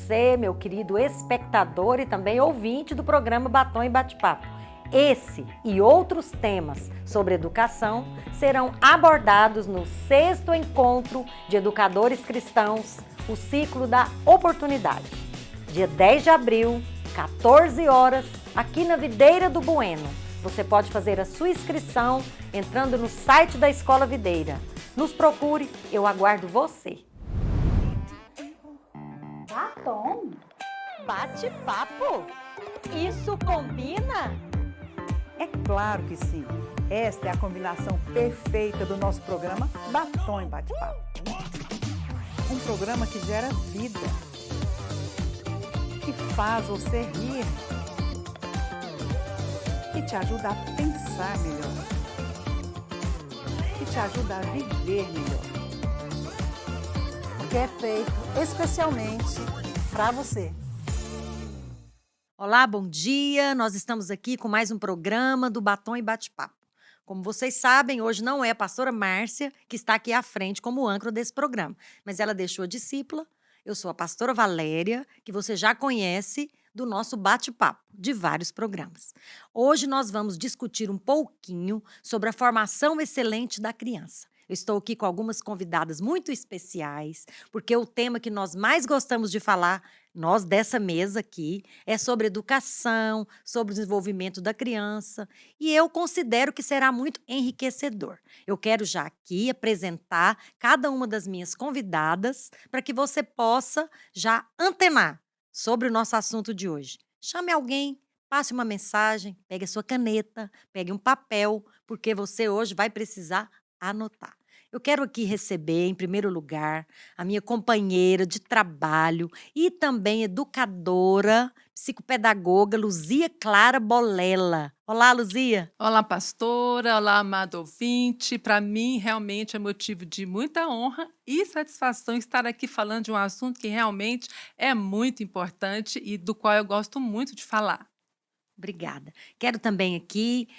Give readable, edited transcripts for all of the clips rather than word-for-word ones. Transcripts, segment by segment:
você, meu querido espectador e também ouvinte do programa Batom e Bate-Papo. Esse e outros temas sobre educação serão abordados no 6º Encontro de Educadores Cristãos, o Ciclo da Oportunidade. Dia 10 de abril, 14 horas, aqui na Videira do Bueno. Você pode fazer a sua inscrição entrando no site da Escola Videira. Nos procure, eu aguardo você. Batom? Bate-papo? Isso combina? É claro que sim. Esta é a combinação perfeita do nosso programa Batom e Bate-Papo. Um programa que gera vida, que faz você rir, que te ajuda a pensar melhor, que te ajuda a viver melhor. Que é feito especialmente para você. Olá, bom dia! Nós estamos aqui com mais um programa do Batom e Bate-Papo. Como vocês sabem, hoje não é a pastora Márcia que está aqui à frente como âncora desse programa, mas ela deixou a discípula. Eu sou a pastora Valéria, que você já conhece do nosso bate-papo de vários programas. Hoje nós vamos discutir um pouquinho sobre a formação excelente da criança. Eu estou aqui com algumas convidadas muito especiais, porque o tema que nós mais gostamos de falar, nós dessa mesa aqui, é sobre educação, sobre o desenvolvimento da criança, e eu considero que será muito enriquecedor. Eu quero já aqui apresentar cada uma das minhas convidadas para que você possa já antenar sobre o nosso assunto de hoje. Chame alguém, passe uma mensagem, pegue a sua caneta, pegue um papel, porque você hoje vai precisar anotar. Eu quero aqui receber, em primeiro lugar, a minha companheira de trabalho e também educadora, psicopedagoga, Luzia Clara Bolela. Olá, Luzia. Olá, pastora. Olá, amado ouvinte. Para mim, realmente é motivo de muita honra e satisfação estar aqui falando de um assunto que realmente é muito importante e do qual eu gosto muito de falar. Obrigada. Quero também aqui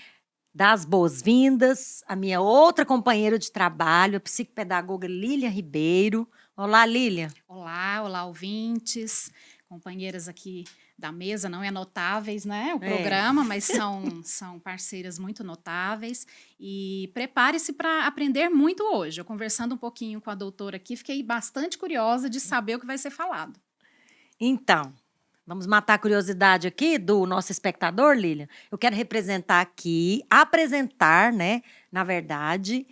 dar as boas-vindas à minha outra companheira de trabalho, a psicopedagoga Lília Ribeiro. Olá, Lília. Olá, ouvintes, companheiras aqui da mesa, não é notáveis, né, o programa, mas são parceiras muito notáveis. E prepare-se para aprender muito hoje. Eu conversando um pouquinho com a doutora aqui, fiquei bastante curiosa de saber o que vai ser falado. Então, vamos matar a curiosidade aqui do nosso espectador, Lília? Eu quero representar aqui, apresentar, né, na verdade,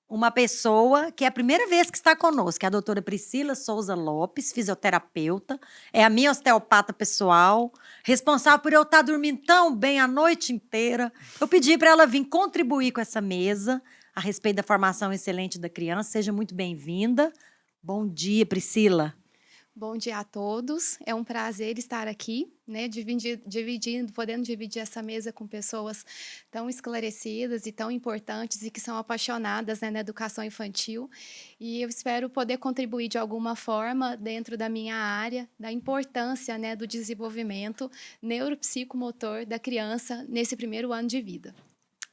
uma pessoa que é a primeira vez que está conosco, que é a doutora Priscila Souza Lopes, fisioterapeuta, é a minha osteopata pessoal, responsável por eu estar dormindo tão bem a noite inteira. Eu pedi para ela vir contribuir com essa mesa a respeito da formação excelente da criança. Seja muito bem-vinda. Bom dia, Priscila. Bom dia a todos, é um prazer estar aqui, né, podendo dividir essa mesa com pessoas tão esclarecidas e tão importantes e que são apaixonadas, né, na educação infantil, e eu espero poder contribuir de alguma forma dentro da minha área, da importância, né, do desenvolvimento neuropsicomotor da criança nesse primeiro ano de vida.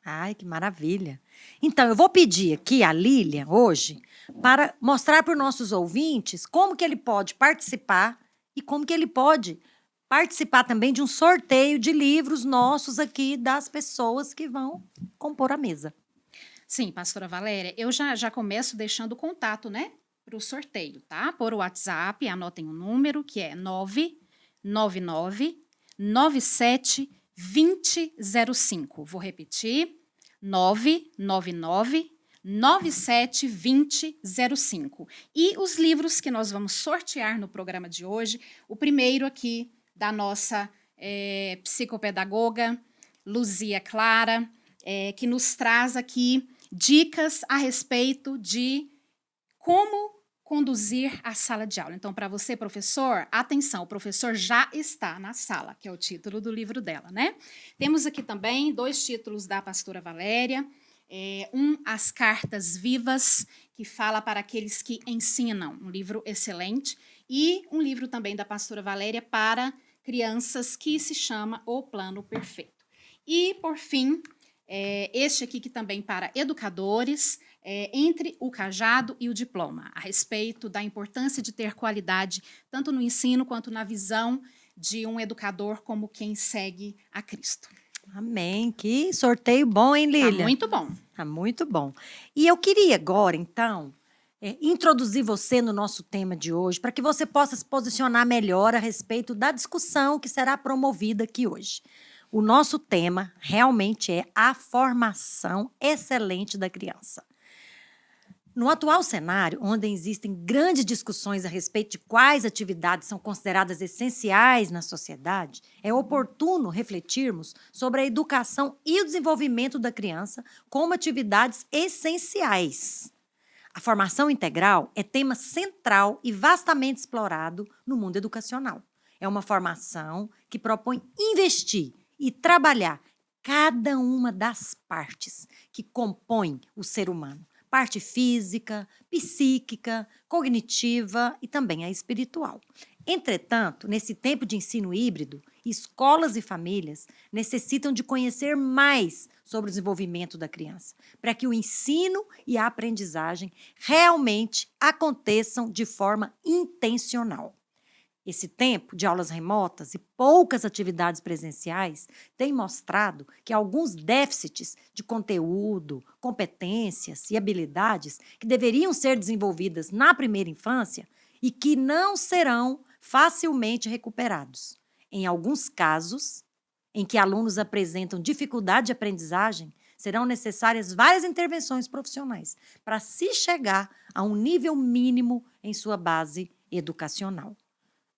Ai, que maravilha. Então, eu vou pedir aqui a Lília, hoje, para mostrar para os nossos ouvintes como que ele pode participar e como que ele pode participar também de um sorteio de livros nossos aqui das pessoas que vão compor a mesa. Sim, pastora Valéria, eu já começo deixando o contato, né, para o sorteio, tá? Por WhatsApp, anotem o número, que é 999 97 2005. Vou repetir, 999 97 2005. E os livros que nós vamos sortear no programa de hoje, o primeiro aqui da nossa psicopedagoga, Luzia Clara, que nos traz aqui dicas a respeito de como conduzir a sala de aula. Então, para você, professor, atenção, o professor já está na sala, que é o título do livro dela, né? Temos aqui também 2 títulos da pastora Valéria, As Cartas Vivas, que fala para aqueles que ensinam, um livro excelente, e um livro também da pastora Valéria para crianças, que se chama O Plano Perfeito. E, por fim, Este aqui que também para educadores, entre o cajado e o diploma, a respeito da importância de ter qualidade, tanto no ensino quanto na visão de um educador como quem segue a Cristo. Amém. Que sorteio bom, hein, Tá Lília? muito bom. Tá muito bom. E eu queria agora, então, introduzir você no nosso tema de hoje, para que você possa se posicionar melhor a respeito da discussão que será promovida aqui hoje. O nosso tema realmente é a formação excelente da criança. No atual cenário, onde existem grandes discussões a respeito de quais atividades são consideradas essenciais na sociedade, é oportuno refletirmos sobre a educação e o desenvolvimento da criança como atividades essenciais. A formação integral é tema central e vastamente explorado no mundo educacional. É uma formação que propõe investir e trabalhar cada uma das partes que compõem o ser humano. Parte física, psíquica, cognitiva e também a espiritual. Entretanto, nesse tempo de ensino híbrido, escolas e famílias necessitam de conhecer mais sobre o desenvolvimento da criança, para que o ensino e a aprendizagem realmente aconteçam de forma intencional. Esse tempo de aulas remotas e poucas atividades presenciais tem mostrado que alguns déficits de conteúdo, competências e habilidades que deveriam ser desenvolvidas na primeira infância e que não serão facilmente recuperados. Em alguns casos, em que alunos apresentam dificuldade de aprendizagem, serão necessárias várias intervenções profissionais para se chegar a um nível mínimo em sua base educacional.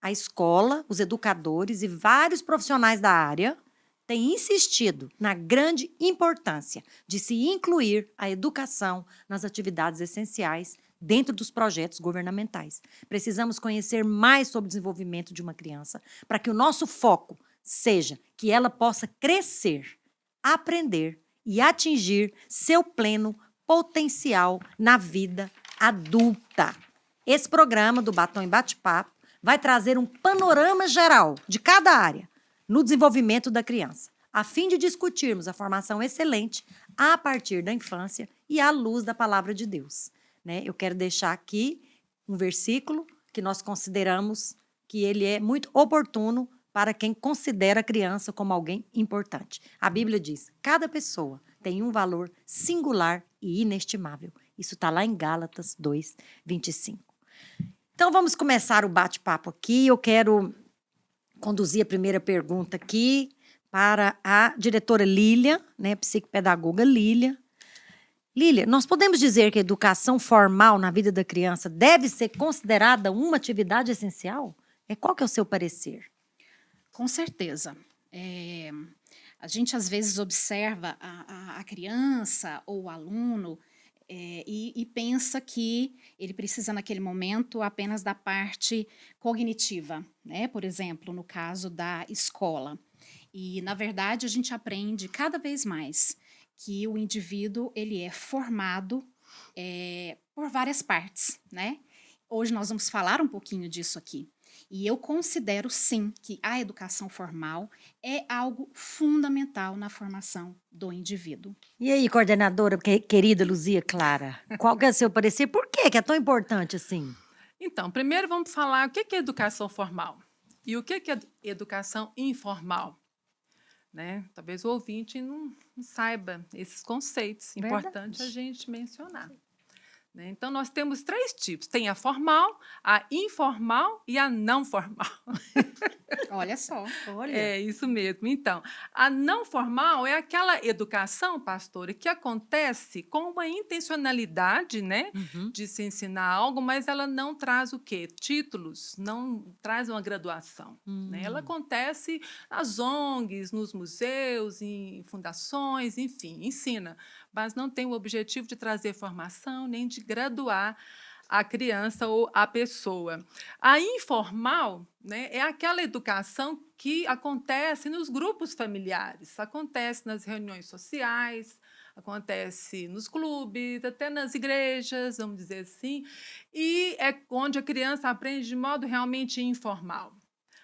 A escola, os educadores e vários profissionais da área têm insistido na grande importância de se incluir a educação nas atividades essenciais dentro dos projetos governamentais. Precisamos conhecer mais sobre o desenvolvimento de uma criança para que o nosso foco seja que ela possa crescer, aprender e atingir seu pleno potencial na vida adulta. Esse programa do Batom e Bate-Papo vai trazer um panorama geral de cada área no desenvolvimento da criança, a fim de discutirmos a formação excelente a partir da infância e à luz da palavra de Deus. Eu quero deixar aqui um versículo que nós consideramos que ele é muito oportuno para quem considera a criança como alguém importante. A Bíblia diz: cada pessoa tem um valor singular e inestimável. Isso está lá em Gálatas 2, 25. Então, vamos começar o bate-papo aqui. Eu quero conduzir a primeira pergunta aqui para a diretora Lília, psicopedagoga Lília. Lília, nós podemos dizer que a educação formal na vida da criança deve ser considerada uma atividade essencial? Qual que é o seu parecer? Com certeza. A gente, às vezes, observa a criança ou o aluno e pensa que ele precisa, naquele momento, apenas da parte cognitiva, por exemplo, no caso da escola. E, na verdade, a gente aprende cada vez mais que o indivíduo ele é formado por várias partes. Hoje nós vamos falar um pouquinho disso aqui. E eu considero, sim, que a educação formal é algo fundamental na formação do indivíduo. E aí, coordenadora querida Luzia Clara, qual que é o seu parecer? Por que é tão importante assim? Então, primeiro vamos falar o que é educação formal e o que é educação informal. Talvez o ouvinte não saiba esses conceitos. Importante a gente mencionar. Então, nós temos 3 tipos. Tem a formal, a informal e a não formal. Olha só. Olha. É isso mesmo. Então, a não formal é aquela educação, pastora, que acontece com uma intencionalidade, de se ensinar algo, mas ela não traz o quê? Títulos, não traz uma graduação. Ela acontece nas ONGs, nos museus, em fundações, enfim, ensina, mas não tem o objetivo de trazer formação nem de graduar a criança ou a pessoa. A informal, é aquela educação que acontece nos grupos familiares, acontece nas reuniões sociais, acontece nos clubes, até nas igrejas, vamos dizer assim, e é onde a criança aprende de modo realmente informal.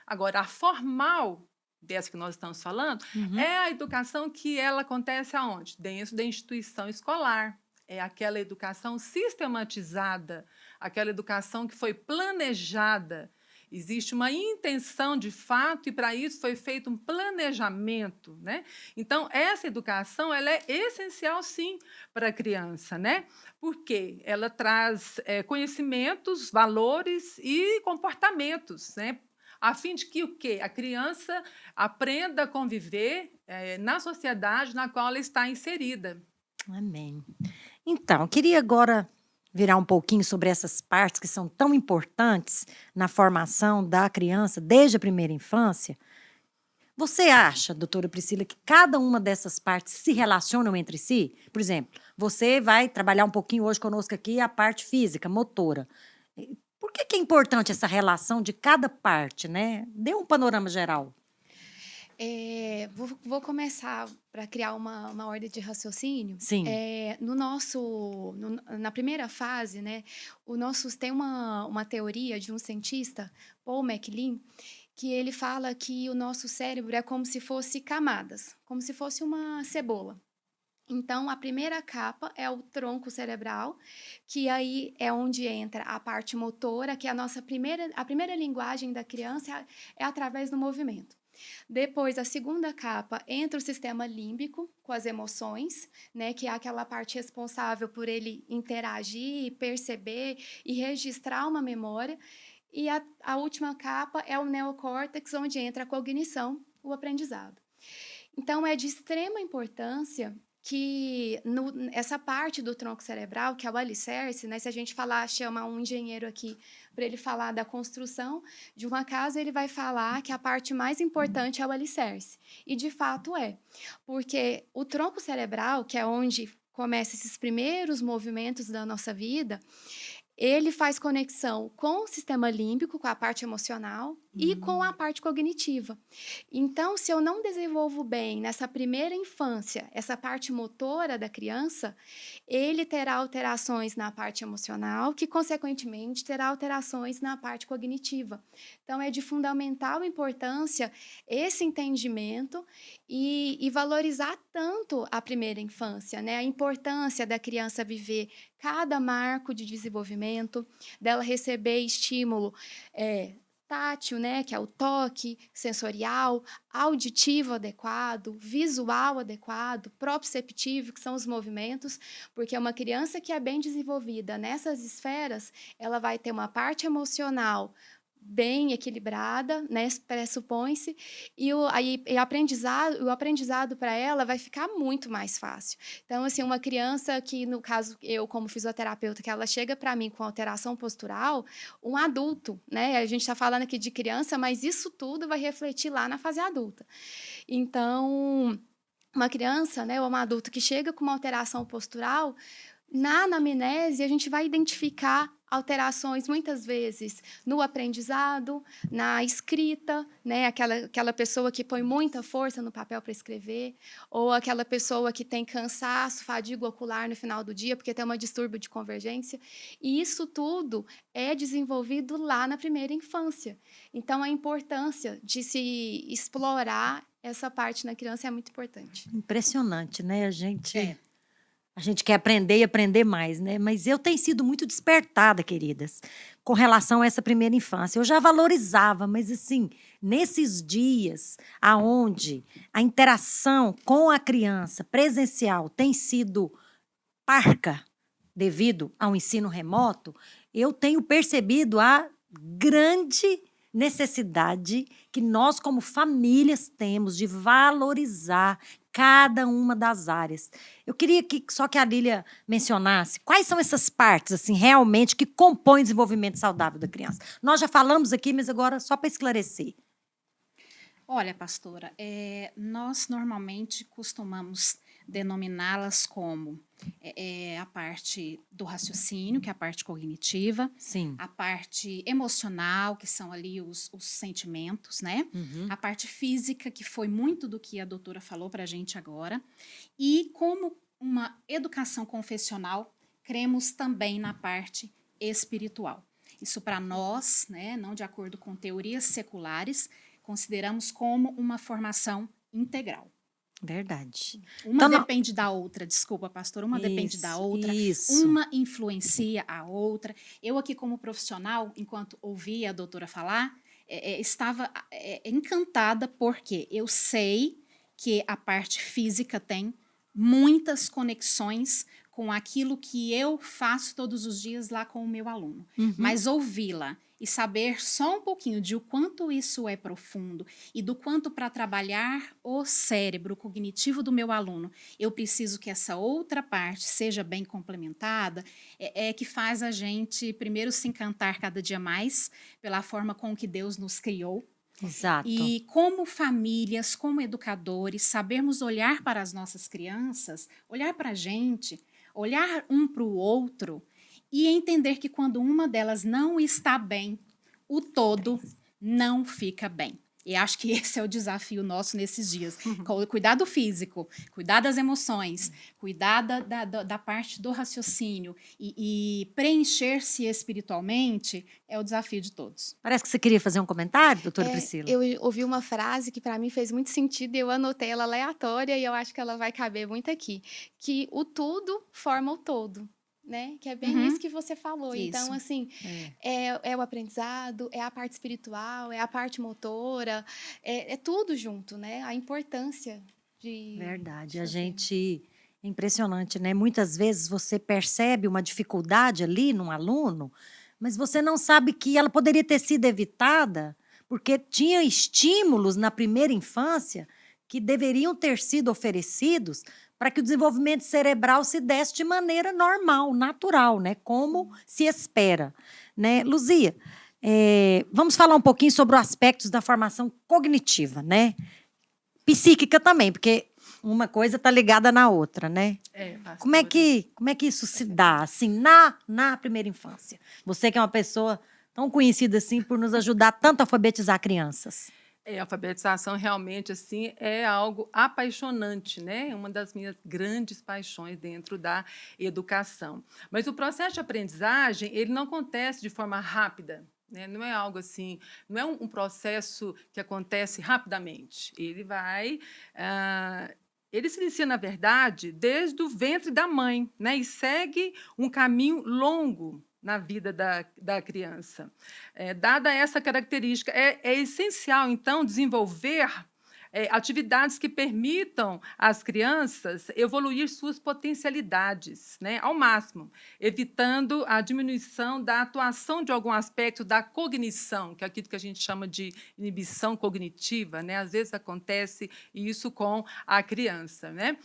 Agora, a formal dessa que nós estamos falando, Uhum. é a educação que ela acontece aonde? Dentro da instituição escolar. É aquela educação sistematizada, aquela educação que foi planejada. Existe uma intenção de fato e, para isso, foi feito um planejamento, né? Então, essa educação ela é essencial, sim, para a criança, né? Porque ela traz conhecimentos, valores e comportamentos, né? A fim de que o quê? A criança aprenda a conviver na sociedade na qual ela está inserida. Amém. Então, eu queria agora virar um pouquinho sobre essas partes que são tão importantes na formação da criança desde a primeira infância. Você acha, doutora Priscila, que cada uma dessas partes se relacionam entre si? Por exemplo, você vai trabalhar um pouquinho hoje conosco aqui a parte física, motora. Por que é importante essa relação de cada parte, né? Dê um panorama geral. Vou começar para criar uma ordem de raciocínio. Sim. Na primeira fase, né, tem uma teoria de um cientista, Paul MacLean, que ele fala que o nosso cérebro é como se fosse camadas, como se fosse uma cebola. Então, a primeira capa é o tronco cerebral, que aí é onde entra a parte motora, que é a primeira linguagem da criança é através do movimento. Depois, a segunda capa entra o sistema límbico, com as emoções, né, que é aquela parte responsável por ele interagir, perceber e registrar uma memória. E a última capa é o neocórtex, onde entra a cognição, o aprendizado. Então, é de extrema importância que essa parte do tronco cerebral, que é o alicerce, né, se a gente chamar um engenheiro aqui para ele falar da construção de uma casa, ele vai falar que a parte mais importante é o alicerce. E, de fato, porque o tronco cerebral, que é onde começam esses primeiros movimentos da nossa vida, ele faz conexão com o sistema límbico, com a parte emocional e com a parte cognitiva. Então, se eu não desenvolvo bem nessa primeira infância, essa parte motora da criança, ele terá alterações na parte emocional, que, consequentemente, terá alterações na parte cognitiva. Então, é de fundamental importância esse entendimento e valorizar tanto a primeira infância, né? A importância da criança viver cada marco de desenvolvimento, dela receber estímulo tátil, né, que é o toque, sensorial, auditivo adequado, visual adequado, proprioceptivo, que são os movimentos, porque uma criança que é bem desenvolvida nessas esferas, ela vai ter uma parte emocional bem equilibrada, né, pressupõe-se, e o aprendizado para ela vai ficar muito mais fácil. Então, assim, uma criança que, no caso, eu como fisioterapeuta, que ela chega para mim com alteração postural, um adulto, né, a gente está falando aqui de criança, mas isso tudo vai refletir lá na fase adulta. Então, uma criança, né, ou um adulto que chega com uma alteração postural, na anamnese, a gente vai identificar alterações, muitas vezes, no aprendizado, na escrita, né? Aquela pessoa que põe muita força no papel para escrever, ou aquela pessoa que tem cansaço, fadiga ocular no final do dia, porque tem uma distúrbio de convergência. E isso tudo é desenvolvido lá na primeira infância. Então, a importância de se explorar essa parte na criança é muito importante. Impressionante, né? A gente quer aprender e aprender mais, né? Mas eu tenho sido muito despertada, queridas, com relação a essa primeira infância. Eu já valorizava, mas assim, nesses dias aonde a interação com a criança presencial tem sido parca devido ao ensino remoto, eu tenho percebido a grande necessidade que nós, como famílias, temos de valorizar cada uma das áreas. Eu queria só que a Lília mencionasse quais são essas partes, assim, realmente, que compõem o desenvolvimento saudável da criança. Nós já falamos aqui, mas agora só para esclarecer. Olha, pastora, nós normalmente costumamos denominá-las como a parte do raciocínio, que é a parte cognitiva, Sim. a parte emocional, que são ali os sentimentos, né? A parte física, que foi muito do que a doutora falou para a gente agora, e como uma educação confessional, cremos também na parte espiritual. Isso para nós, né, não de acordo com teorias seculares, consideramos como uma formação integral. Verdade. Uma Então, depende da outra, desculpa, pastor, uma depende da outra, Isso. uma influencia a outra. Eu aqui como profissional, enquanto ouvia a doutora falar, estava encantada porque eu sei que a parte física tem muitas conexões com aquilo que eu faço todos os dias lá com o meu aluno. Uhum. Mas ouvi-la e saber só um pouquinho de o quanto isso é profundo e do quanto para trabalhar o cérebro cognitivo do meu aluno, eu preciso que essa outra parte seja bem complementada, é que faz a gente primeiro se encantar cada dia mais pela forma com que Deus nos criou. Exato. E como famílias, como educadores, sabermos olhar para as nossas crianças, olhar para a gente, olhar um para o outro e entender que quando uma delas não está bem, o todo não fica bem. E acho que esse é o desafio nosso nesses dias. Cuidar do físico, cuidar das emoções, cuidar da parte do raciocínio e preencher-se espiritualmente é o desafio de todos. Parece que você queria fazer um comentário, doutora Priscila. Eu ouvi uma frase que para mim fez muito sentido e eu anotei ela aleatória e eu acho que ela vai caber muito aqui, que o tudo forma o todo. Né? Que é bem isso que você falou. Isso. Então, assim, é o aprendizado, é a parte espiritual, é a parte motora, é tudo junto, né? A importância de... Verdade. A gente... É impressionante, né? Muitas vezes você percebe uma dificuldade ali num aluno, mas você não sabe que ela poderia ter sido evitada porque tinha estímulos na primeira infância que deveriam ter sido oferecidos para que o desenvolvimento cerebral se desse de maneira normal, natural, né? Como se espera, né? Luzia, vamos falar um pouquinho sobre os aspectos da formação cognitiva, né? Psíquica também, porque uma coisa está ligada na outra, né? Como é que isso se dá, assim, na primeira infância? Você que é uma pessoa tão conhecida assim por nos ajudar tanto a alfabetizar crianças. A alfabetização realmente assim é algo apaixonante, né? É uma das minhas grandes paixões dentro da educação. Mas o processo de aprendizagem, ele não acontece de forma rápida, né? Não é algo assim, não é um processo que acontece rapidamente. Ele se inicia, na verdade, desde o ventre da mãe, né? E segue um caminho longo na vida da criança. Dada essa característica, é essencial, então, desenvolver atividades que permitam às crianças evoluir suas potencialidades, né, ao máximo, evitando a diminuição da atuação de algum aspecto da cognição, que é aquilo que a gente chama de inibição cognitiva, né? Às vezes acontece isso com a criança, né?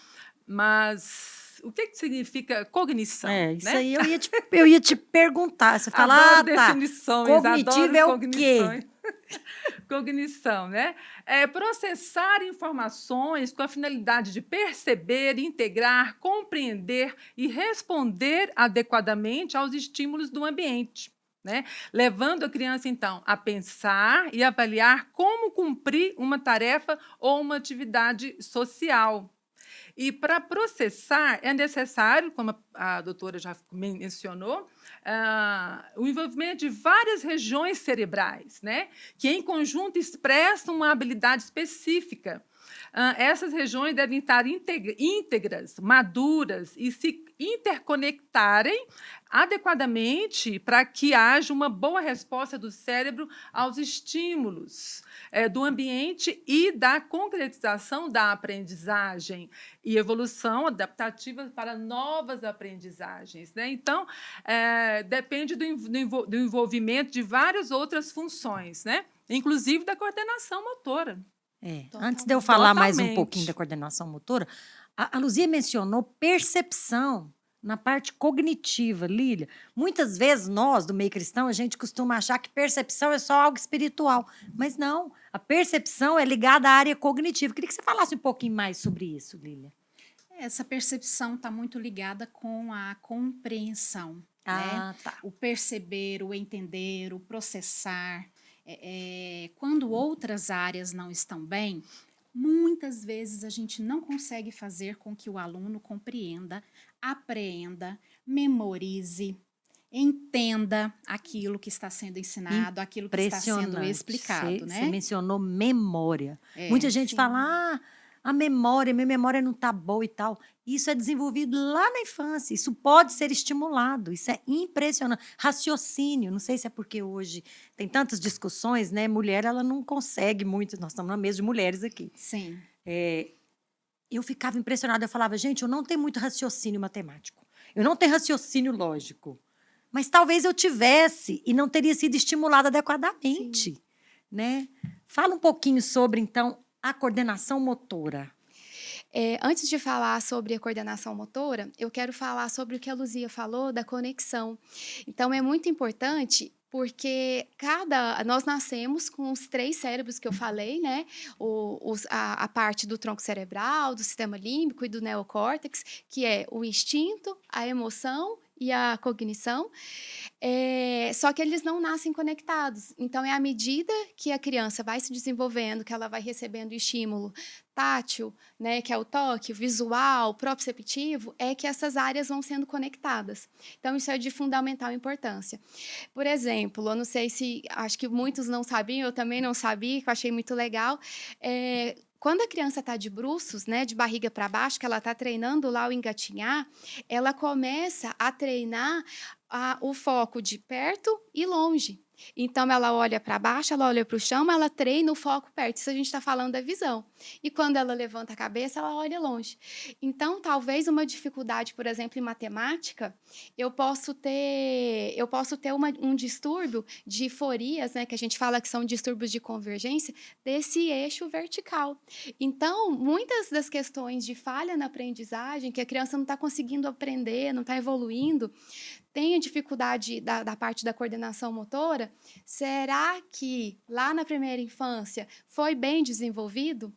Mas o que significa cognição? Isso, né? aí eu ia te perguntar. Você fala, Adoro definições, cognitivo é o cognições. quê? Cognição, né? É processar informações com a finalidade de perceber, integrar, compreender e responder adequadamente aos estímulos do ambiente, né? Levando a criança, então, a pensar e avaliar como cumprir uma tarefa ou uma atividade social. E, para processar, é necessário, como a doutora já mencionou, o envolvimento de várias regiões cerebrais, né, que, em conjunto, expressam uma habilidade específica. Essas regiões devem estar íntegras, maduras e se interconectarem adequadamente para que haja uma boa resposta do cérebro aos estímulos do ambiente e da concretização da aprendizagem e evolução adaptativa para novas aprendizagens, né? Então, depende do envolvimento de várias outras funções, né? Inclusive da coordenação motora. Antes de eu falar mais um Totalmente. pouquinho da coordenação motora, a Luzia mencionou percepção na parte cognitiva, Lília. Muitas vezes nós, do meio cristão, a gente costuma achar que percepção é só algo espiritual. Mas não, a percepção é ligada à área cognitiva. Queria que você falasse um pouquinho mais sobre isso, Lília. Essa percepção está muito ligada com a compreensão, né? Tá. O perceber, o entender, o processar. Quando outras áreas não estão bem, muitas vezes a gente não consegue fazer com que o aluno compreenda, apreenda, memorize, entenda aquilo que está sendo ensinado, aquilo que está sendo Impressionante. explicado, Você né? mencionou memória. É, Muita gente sim. fala, a memória, minha memória não tá boa e tal. Isso é desenvolvido lá na infância. Isso pode ser estimulado. Isso é impressionante. Raciocínio. Não sei se é porque hoje tem tantas discussões, né? Mulher, ela não consegue muito. Nós estamos na mesa de mulheres aqui. Sim. Eu ficava impressionada. Eu falava, gente, eu não tenho muito raciocínio matemático. Eu não tenho raciocínio lógico. Mas talvez eu tivesse e não teria sido estimulada adequadamente, né? Fala um pouquinho sobre, então, a coordenação motora. Antes de falar sobre a coordenação motora, eu quero falar sobre o que a Luzia falou da conexão. Então, é muito importante porque nós nascemos com os 3 cérebros que eu falei, né? A parte do tronco cerebral, do sistema límbico e do neocórtex, que é o instinto, a emoção e a cognição. Só que eles não nascem conectados. Então, é à medida que a criança vai se desenvolvendo, que ela vai recebendo estímulo tátil, né, que é o toque, o visual, o proprioceptivo, é que essas áreas vão sendo conectadas. Então, isso é de fundamental importância. Por exemplo, eu não sei se, acho que muitos não sabiam, eu também não sabia, que eu achei muito legal, quando a criança está de bruços, né, de barriga para baixo, que ela está treinando lá o engatinhar, ela começa a treinar o foco de perto e longe. Então, ela olha para baixo, ela olha para o chão, ela treina o foco perto. Isso a gente está falando da visão. E quando ela levanta a cabeça, ela olha longe. Então, talvez uma dificuldade, por exemplo, em matemática, eu posso ter um distúrbio de forias, né, que a gente fala que são distúrbios de convergência, desse eixo vertical. Então, muitas das questões de falha na aprendizagem, que a criança não está conseguindo aprender, não está evoluindo, tem a dificuldade da parte da coordenação motora, será que lá na primeira infância foi bem desenvolvido?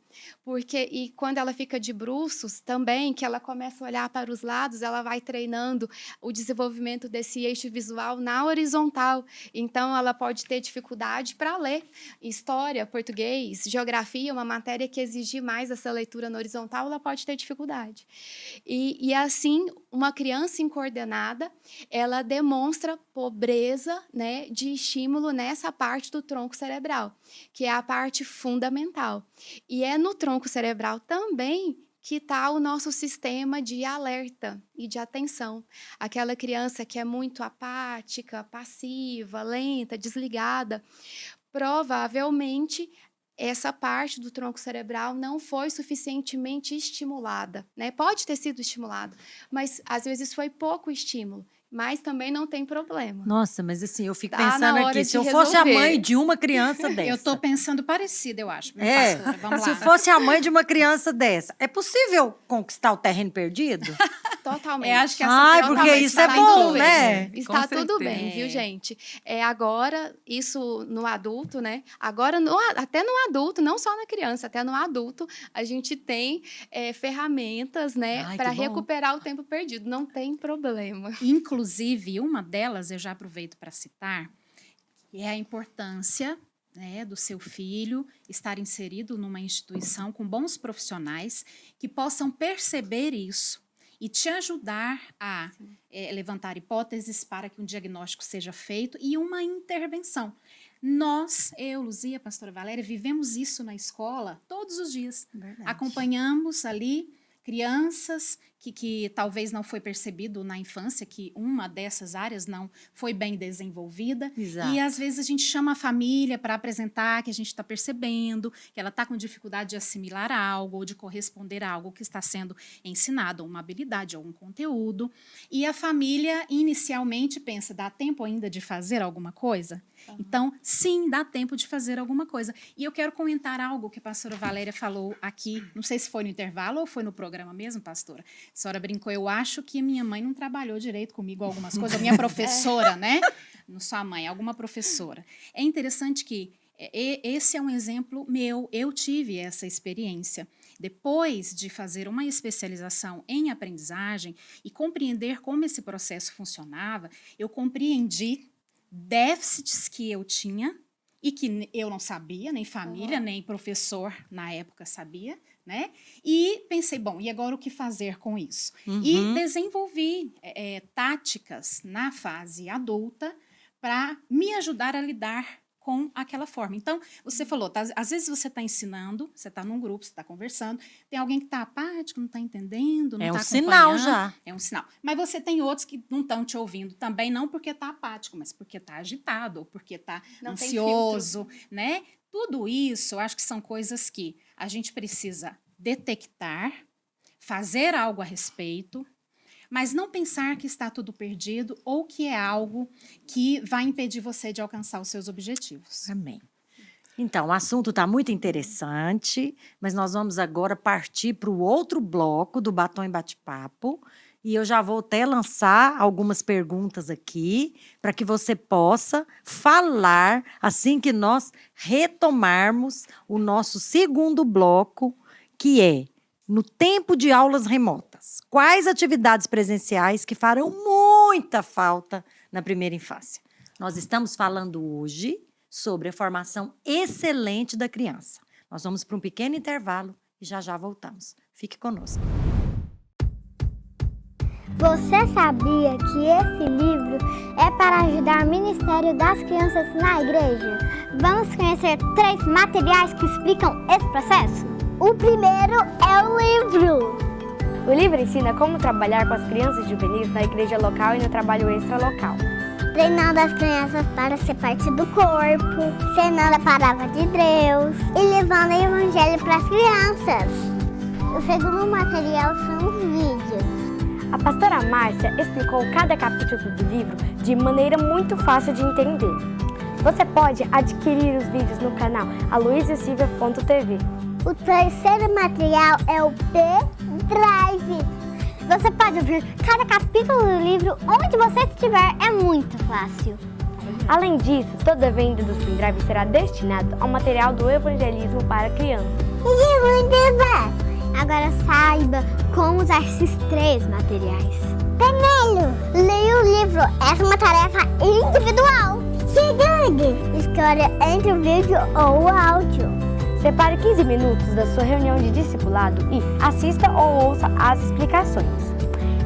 E quando ela fica de bruços também, que ela começa a olhar para os lados, ela vai treinando o desenvolvimento desse eixo visual na horizontal. Então, ela pode ter dificuldade para ler história, português, geografia, uma matéria que exigir mais essa leitura na horizontal, ela pode ter dificuldade. E assim, uma criança incoordenada, ela demonstra pobreza, né, de estímulo nessa parte do tronco cerebral, que é a parte fundamental. E é no tronco cerebral também que está o nosso sistema de alerta e de atenção. Aquela criança que é muito apática, passiva, lenta, desligada, provavelmente essa parte do tronco cerebral não foi suficientemente estimulada, né? Pode ter sido estimulado, mas às vezes foi pouco estímulo. Mas também não tem problema. Nossa, mas assim, eu fico Tá na pensando hora aqui, de se eu fosse a resolver. mãe de uma criança dessa. Eu estou pensando parecido, eu acho. Pastora, vamos se lá. eu fosse a mãe de uma criança dessa, é possível conquistar o terreno perdido? Totalmente. Acho que essa Ai, pergunta porque vai isso é estar bom, tudo né? bem. Está Com tudo certeza. bem, viu, gente? Agora, isso no adulto, né? Agora, até no adulto, não só na criança, até no adulto, a gente tem ferramentas, né, Ai, para que bom. recuperar o tempo perdido. Não tem problema. Inclusive, uma delas, eu já aproveito para citar, que é a importância, né, do seu filho estar inserido numa instituição com bons profissionais que possam perceber isso e te ajudar a levantar hipóteses para que um diagnóstico seja feito e uma intervenção. Nós, eu, Luzia, a pastora Valéria, vivemos isso na escola todos os dias. Verdade. Acompanhamos ali crianças que talvez não foi percebido na infância, que uma dessas áreas não foi bem desenvolvida. Exato. E às vezes a gente chama a família para apresentar que a gente está percebendo, que ela está com dificuldade de assimilar algo ou de corresponder a algo que está sendo ensinado, ou uma habilidade, ou um conteúdo. E a família inicialmente pensa, dá tempo ainda de fazer alguma coisa? Então, sim, dá tempo de fazer alguma coisa. E eu quero comentar algo que a pastora Valéria falou aqui, não sei se foi no intervalo ou foi no programa mesmo, pastora. A senhora brincou, eu acho que minha mãe não trabalhou direito comigo algumas coisas, a minha professora, né? Não só a mãe, alguma professora. É interessante que esse é um exemplo meu, eu tive essa experiência. Depois de fazer uma especialização em aprendizagem e compreender como esse processo funcionava, eu compreendi déficits que eu tinha e que eu não sabia, nem família, nem professor na época sabia, né? E pensei, bom, e agora o que fazer com isso? E desenvolvi táticas na fase adulta para me ajudar a lidar com aquela forma. Então, você falou, às vezes você está ensinando, você está num grupo, você está conversando, tem alguém que está apático, não está entendendo, não É está um sinal acompanhando. já. É um sinal. Mas você tem outros que não estão te ouvindo também, não porque está apático, mas porque está agitado, ou porque está Não tem ansioso, né? Tudo isso, eu acho que são coisas que a gente precisa detectar, fazer algo a respeito, mas não pensar que está tudo perdido ou que é algo que vai impedir você de alcançar os seus objetivos. Amém. Então, o assunto está muito interessante, mas nós vamos agora partir para o outro bloco do Batom e Bate-Papo. E eu já vou até lançar algumas perguntas aqui para que você possa falar assim que nós retomarmos o nosso segundo bloco, que é no tempo de aulas remotas. Quais atividades presenciais que farão muita falta na primeira infância? Nós estamos falando hoje sobre a formação excelente da criança. Nós vamos para um pequeno intervalo e já voltamos. Fique conosco. Você sabia que esse livro é para ajudar o Ministério das Crianças na igreja? Vamos conhecer 3 materiais que explicam esse processo? O primeiro é o livro. O livro ensina como trabalhar com as crianças juvenis na igreja local e no trabalho extra-local. Treinando as crianças para ser parte do corpo, ensinando a palavra de Deus e levando o evangelho para as crianças. O segundo material são os vídeos. A pastora Márcia explicou cada capítulo do livro de maneira muito fácil de entender. Você pode adquirir os vídeos no canal aloysiosilva.tv. O terceiro material é o pendrive. Você pode ouvir cada capítulo do livro onde você estiver, é muito fácil. Além disso, toda venda dos pendrives será destinado ao material do evangelismo para crianças. Agora saiba como usar esses 3 materiais. Primeiro, leia o livro. Essa é uma tarefa individual. Segundo, escolha entre o vídeo ou o áudio. Separe 15 minutos da sua reunião de discipulado e assista ou ouça as explicações.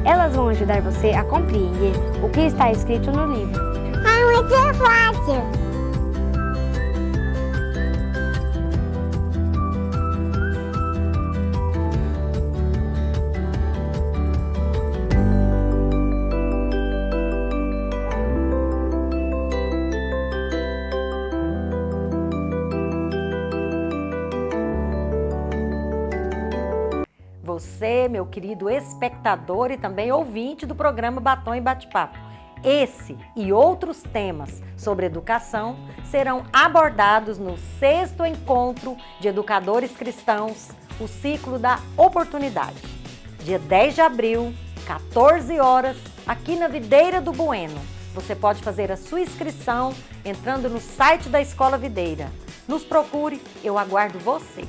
Elas vão ajudar você a compreender o que está escrito no livro. É muito fácil. Você, meu querido espectador e também ouvinte do programa Batom e Bate-Papo. Esse e outros temas sobre educação serão abordados no 6º Encontro de Educadores Cristãos, o Ciclo da Oportunidade. Dia 10 de abril, 14 horas, aqui na Videira do Bueno. Você pode fazer a sua inscrição entrando no site da Escola Videira. Nos procure, eu aguardo você.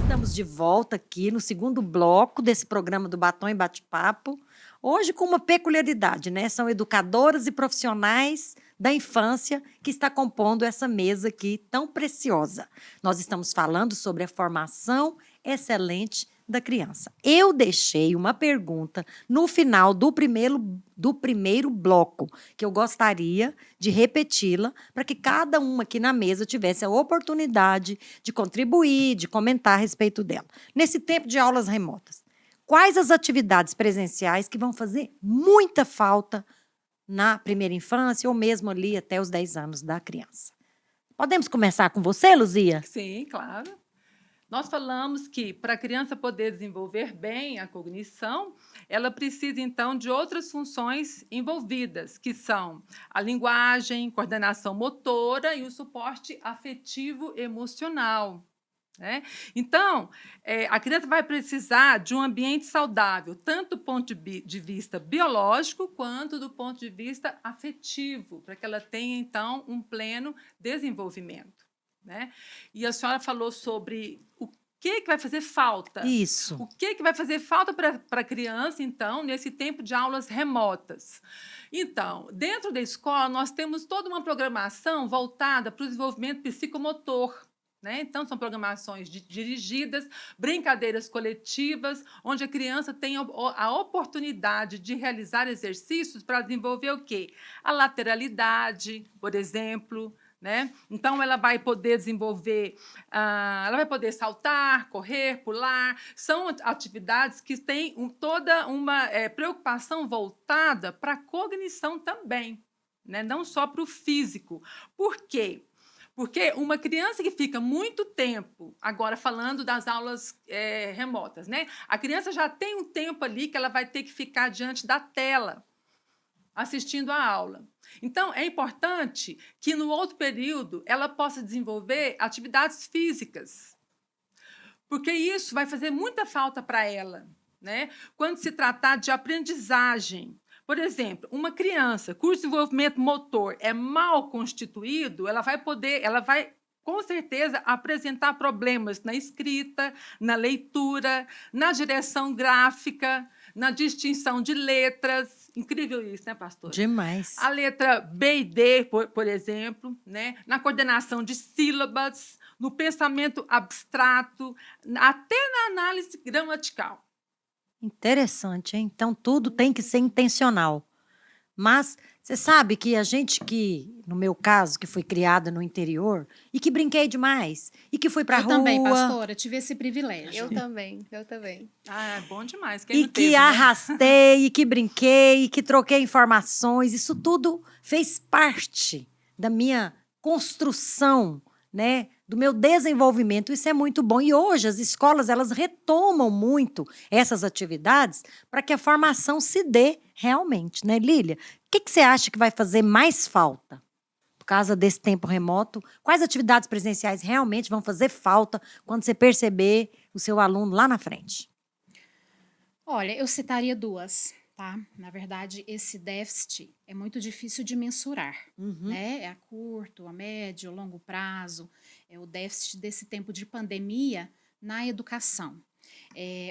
Estamos de volta aqui no segundo bloco desse programa do Batom e Bate-Papo. Hoje com uma peculiaridade, né? São educadoras e profissionais da infância que está compondo essa mesa aqui tão preciosa. Nós estamos falando sobre a formação excelente da criança. Eu deixei uma pergunta no final do primeiro bloco, que eu gostaria de repeti-la para que cada uma aqui na mesa tivesse a oportunidade de contribuir, de comentar a respeito dela. Nesse tempo de aulas remotas, quais as atividades presenciais que vão fazer muita falta na primeira infância ou mesmo ali até os 10 anos da criança? Podemos começar com você, Luzia? Sim, claro. Nós falamos que para a criança poder desenvolver bem a cognição, ela precisa, então, de outras funções envolvidas, que são a linguagem, coordenação motora e o suporte afetivo emocional. Né? Então, a criança vai precisar de um ambiente saudável, tanto do ponto de vista biológico, quanto do ponto de vista afetivo, para que ela tenha, então, um pleno desenvolvimento. Né? E a senhora falou sobre o que vai fazer falta. Isso. O que vai fazer falta para a criança, então, nesse tempo de aulas remotas? Então, dentro da escola, nós temos toda uma programação voltada para o desenvolvimento psicomotor. né? Então, são programações dirigidas, brincadeiras coletivas, onde a criança tem a oportunidade de realizar exercícios para desenvolver o quê? A lateralidade, por exemplo, né? Então, ela vai poder desenvolver, ela vai poder saltar, correr, pular. São atividades que têm toda uma preocupação voltada para a cognição também, né? Não só para o físico. Por quê? Porque uma criança que fica muito tempo, agora falando das aulas remotas, né? A criança já tem um tempo ali que ela vai ter que ficar diante da tela, assistindo a aula. Então, é importante que, no outro período, ela possa desenvolver atividades físicas, porque isso vai fazer muita falta para ela, né? Quando se tratar de aprendizagem. Por exemplo, uma criança cujo desenvolvimento motor é mal constituído, ela vai, com certeza, apresentar problemas na escrita, na leitura, na direção gráfica, na distinção de letras. Incrível isso, né, pastora? Demais. A letra B e D, por exemplo, né? Na coordenação de sílabas, no pensamento abstrato, até na análise gramatical. Interessante, hein? Então, tudo tem que ser intencional. Mas você sabe que a gente que, no meu caso, que fui criada no interior e que brinquei demais e que fui pra Eu rua também, pastora, tive esse privilégio. Eu também, eu também. Ah, é bom demais. Quem e não que teve, né? arrastei e que brinquei e que troquei informações, isso tudo fez parte da minha construção, né, do meu desenvolvimento. Isso é muito bom. E hoje as escolas, elas retomam muito essas atividades para que a formação se dê realmente, né, Lília? O que você acha que vai fazer mais falta por causa desse tempo remoto? Quais atividades presenciais realmente vão fazer falta quando você perceber o seu aluno lá na frente? Olha, eu citaria duas, tá? Na verdade, esse déficit é muito difícil de mensurar, né? É a curto, a médio, a longo prazo. É o déficit desse tempo de pandemia na educação.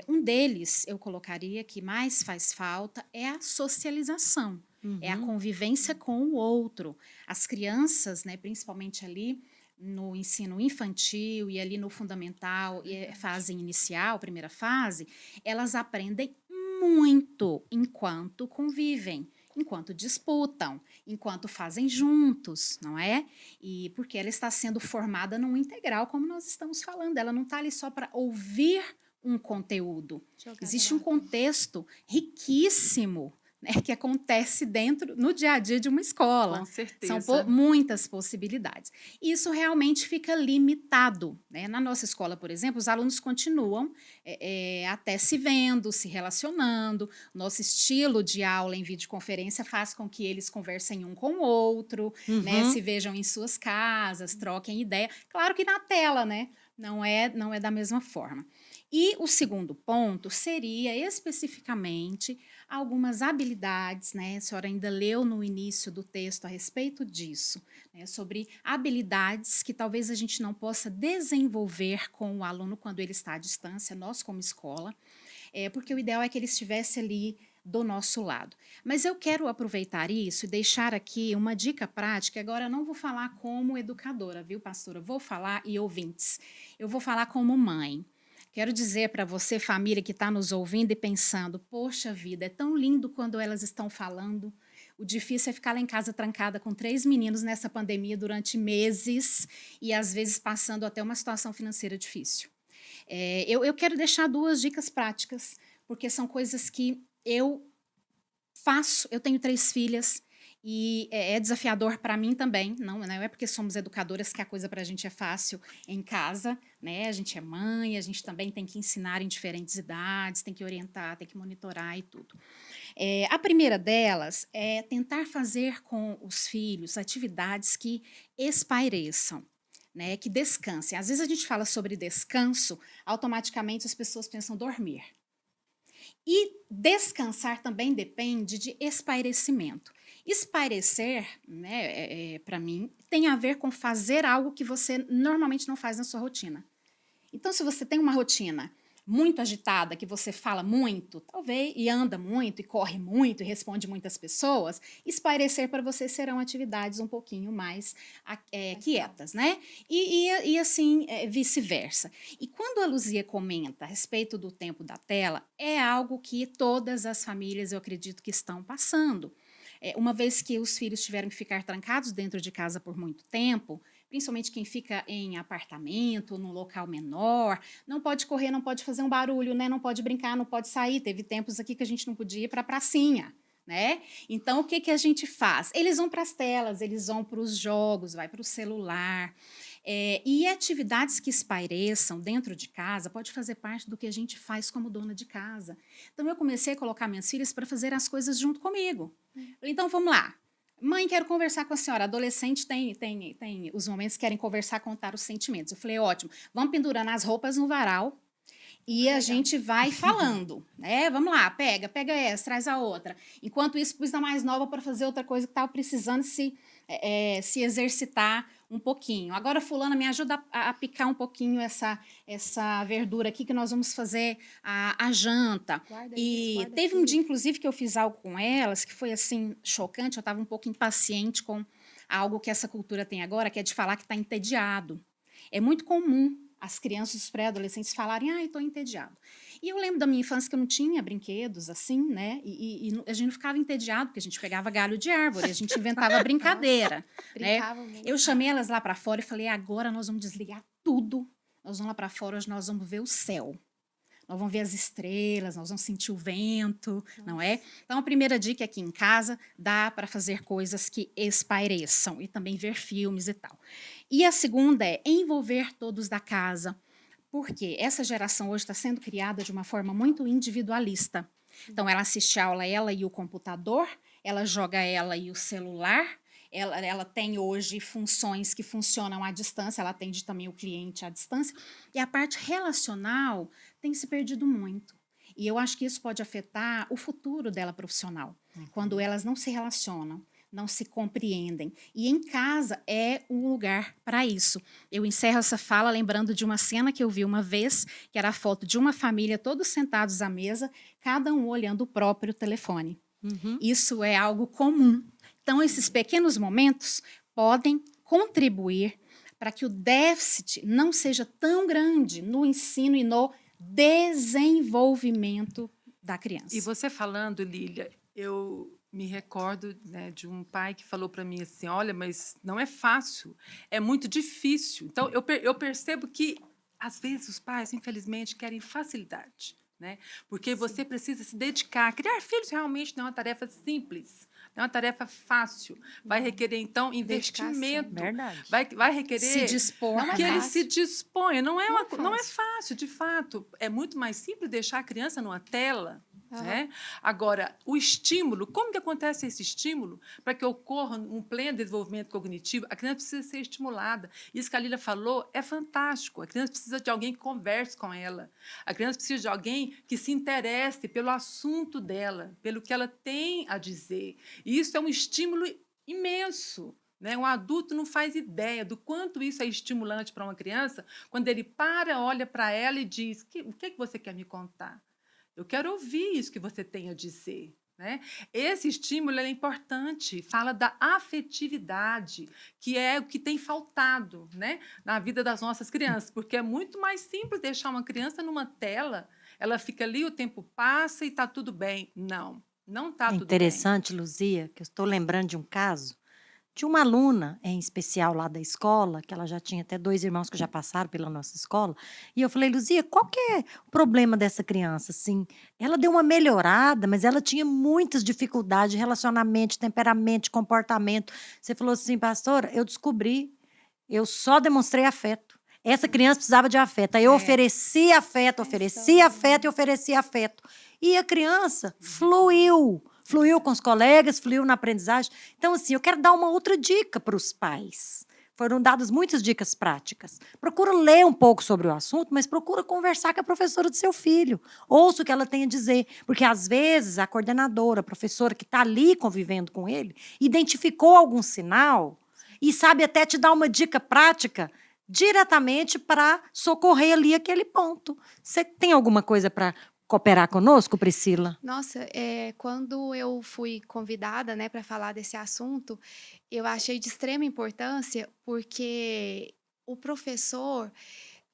Um deles, eu colocaria, que mais faz falta, é a socialização. É a convivência com o outro. As crianças, né, principalmente ali no ensino infantil e ali no fundamental e fase inicial, primeira fase, elas aprendem muito enquanto convivem, enquanto disputam, enquanto fazem juntos, não é? E porque ela está sendo formada num integral, como nós estamos falando. Ela não está ali só para ouvir um conteúdo. Existe um contexto riquíssimo, né, que acontece no dia a dia de uma escola. Com certeza. São muitas possibilidades. Isso realmente fica limitado, né? Na nossa escola, por exemplo, os alunos continuam até se vendo, se relacionando. Nosso estilo de aula em videoconferência faz com que eles conversem um com o outro, né? Se vejam em suas casas, troquem ideia. Claro que na tela, né? Não é da mesma forma. E o segundo ponto seria especificamente algumas habilidades, né? A senhora ainda leu no início do texto a respeito disso, né? Sobre habilidades que talvez a gente não possa desenvolver com o aluno quando ele está à distância, nós como escola, porque o ideal é que ele estivesse ali do nosso lado. Mas eu quero aproveitar isso e deixar aqui uma dica prática. Agora, eu não vou falar como educadora, viu, pastora? Vou falar, e ouvintes, eu vou falar como mãe. Quero dizer para você, família, que está nos ouvindo e pensando, poxa vida, é tão lindo quando elas estão falando. O difícil é ficar lá em casa trancada com 3 meninos nessa pandemia durante meses e, às vezes, passando até uma situação financeira difícil. Eu quero deixar 2 dicas práticas, porque são coisas que eu faço. Eu tenho 3 filhas e é desafiador para mim também. Não é porque somos educadoras que a coisa para a gente é fácil em casa, né? A gente é mãe, a gente também tem que ensinar em diferentes idades, tem que orientar, tem que monitorar e tudo. A primeira delas é tentar fazer com os filhos atividades que espaireçam, né? Que descansem. Às vezes a gente fala sobre descanso, automaticamente as pessoas pensam dormir. E descansar também depende de espairecimento. Espairecer, né, para mim, tem a ver com fazer algo que você normalmente não faz na sua rotina. Então, se você tem uma rotina muito agitada, que você fala muito, talvez, e anda muito, e corre muito, e responde muitas pessoas, espairecer para você serão atividades um pouquinho mais quietas, né? E assim, vice-versa. E quando a Luzia comenta a respeito do tempo da tela, é algo que todas as famílias, eu acredito, que estão passando. Uma vez que os filhos tiveram que ficar trancados dentro de casa por muito tempo, principalmente quem fica em apartamento, num local menor, não pode correr, não pode fazer um barulho, né? Não pode brincar, não pode sair. Teve tempos aqui que a gente não podia ir para a pracinha, né? Então, o que a gente faz? Eles vão para as telas, eles vão para os jogos, vai para o celular. E atividades que espaireçam dentro de casa pode fazer parte do que a gente faz como dona de casa. Então, eu comecei a colocar minhas filhas para fazer as coisas junto comigo. Então, vamos lá. Mãe, quero conversar com a senhora. Adolescente tem os momentos que querem conversar, contar os sentimentos. Eu falei, ótimo, vamos pendurando as roupas no varal e a gente vai falando, né? Vamos lá, pega essa, traz a outra. Enquanto isso, pus a mais nova para fazer outra coisa que estava precisando se exercitar um pouquinho. Agora, fulana, me ajuda a picar um pouquinho essa verdura aqui que nós vamos fazer a janta. Teve um dia, inclusive, que eu fiz algo com elas que foi, assim, chocante. Eu estava um pouco impaciente com algo que essa cultura tem agora, que é de falar que está entediado. É muito comum as crianças, os pré-adolescentes falarem, estou entediado. E eu lembro da minha infância que eu não tinha brinquedos assim, né? E a gente não ficava entediado, porque a gente pegava galho de árvore, a gente inventava brincadeira. Né? Eu chamei elas lá para fora e falei, agora nós vamos desligar tudo. Nós vamos lá para fora, hoje nós vamos ver o céu. Nós vamos ver as estrelas, nós vamos sentir o vento, não é? Então, a primeira dica aqui em casa, dá para fazer coisas que espaireçam e também ver filmes e tal. E a segunda é envolver todos da casa, porque essa geração hoje está sendo criada de uma forma muito individualista. Então, ela assiste a aula, ela e o computador, ela joga ela e o celular, ela tem hoje funções que funcionam à distância, ela atende também o cliente à distância, e a parte relacional tem se perdido muito. E eu acho que isso pode afetar o futuro dela profissional, quando elas não se relacionam, não se compreendem. E em casa é um lugar para isso. Eu encerro essa fala lembrando de uma cena que eu vi uma vez, que era a foto de uma família, todos sentados à mesa, cada um olhando o próprio telefone. Isso é algo comum. Então, esses pequenos momentos podem contribuir para que o déficit não seja tão grande no ensino e no desenvolvimento da criança. E você falando, Lília, eu me recordo, né, de um pai que falou para mim assim, olha, mas não é fácil, é muito difícil. Então, eu percebo que, às vezes, os pais, infelizmente, querem facilidade, né? Porque você precisa se dedicar. Criar filhos realmente não é uma tarefa simples. Não é uma tarefa fácil. Vai requerer, então, investimento. Verdade. Vai requerer se dispor. que ele se disponha. Não é fácil, de fato. É muito mais simples deixar a criança numa tela. Né? Agora, o estímulo, como que acontece esse estímulo? Para que ocorra um pleno desenvolvimento cognitivo, a criança precisa ser estimulada. Isso que a Lília falou é fantástico. A criança precisa de alguém que converse com ela. A criança precisa de alguém que se interesse pelo assunto dela, pelo que ela tem a dizer. E isso é um estímulo imenso. Né? Um adulto não faz ideia do quanto isso é estimulante para uma criança quando ele olha para ela e diz, o que você quer me contar? Eu quero ouvir isso que você tem a dizer. Né? Esse estímulo é importante, fala da afetividade, que é o que tem faltado, né, na vida das nossas crianças, porque é muito mais simples deixar uma criança numa tela, ela fica ali, o tempo passa e está tudo bem. Não está tudo bem. Interessante, Luzia, que eu estou lembrando de um caso de uma aluna em especial lá da escola, que ela já tinha até 2 irmãos que já passaram pela nossa escola, e eu falei, Luzia, qual que é o problema dessa criança? Assim, ela deu uma melhorada, mas ela tinha muitas dificuldades de relacionamento, de temperamento, de comportamento. Você falou assim, pastora, eu descobri, eu só demonstrei afeto. Essa criança precisava de afeto. Aí eu ofereci afeto, oferecia afeto e oferecia afeto. E a criança fluiu com os colegas, fluiu na aprendizagem. Então, assim, eu quero dar uma outra dica para os pais. Foram dadas muitas dicas práticas. Procura ler um pouco sobre o assunto, mas procura conversar com a professora do seu filho. Ouça o que ela tem a dizer. Porque, às vezes, a coordenadora, a professora que está ali convivendo com ele, identificou algum sinal e sabe até te dar uma dica prática diretamente para socorrer ali aquele ponto. Você tem alguma coisa para cooperar conosco, Priscila? Nossa, quando eu fui convidada, né, para falar desse assunto, eu achei de extrema importância, porque o professor,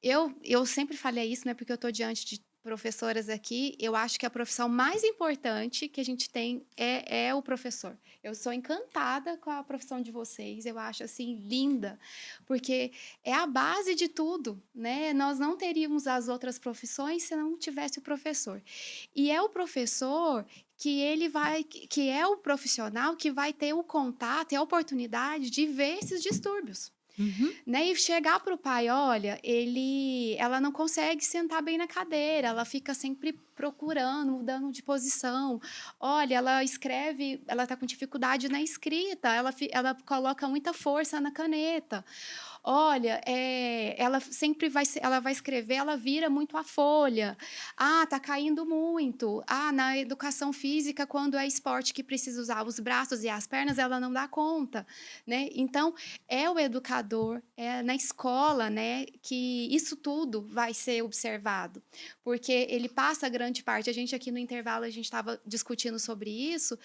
eu sempre falei isso, né, porque eu estou diante de professoras aqui, eu acho que a profissão mais importante que a gente tem é o professor. Eu sou encantada com a profissão de vocês, eu acho assim linda, porque é a base de tudo, né? Nós não teríamos as outras profissões se não tivesse o professor. E é o professor que é o profissional que vai ter o contato e a oportunidade de ver esses distúrbios. Né? E chegar para o pai, olha, ela não consegue sentar bem na cadeira, ela fica sempre procurando, mudando de posição. Olha, ela escreve, ela está com dificuldade na escrita, ela coloca muita força na caneta. Olha, ela sempre ela vai escrever, ela vira muito a folha. Ah, tá caindo muito. Ah, na educação física, quando é esporte que precisa usar os braços e as pernas, ela não dá conta, né? Então, é o educador, é na escola, né, que isso tudo vai ser observado, porque ele passa grande parte. A gente aqui no intervalo, a gente estava discutindo sobre isso,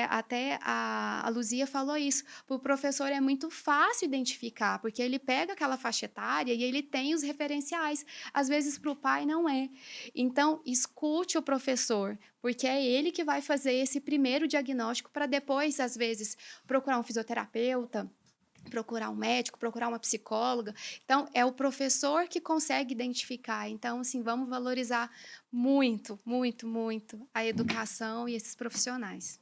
até a Luzia falou isso. Para o professor é muito fácil identificar, porque ele pega aquela faixa etária e ele tem os referenciais. Às vezes, para o pai, não é. Então, escute o professor, porque é ele que vai fazer esse primeiro diagnóstico para depois, às vezes, procurar um fisioterapeuta, procurar um médico, procurar uma psicóloga. Então, é o professor que consegue identificar. Então, assim, vamos valorizar muito, muito, muito a educação e esses profissionais.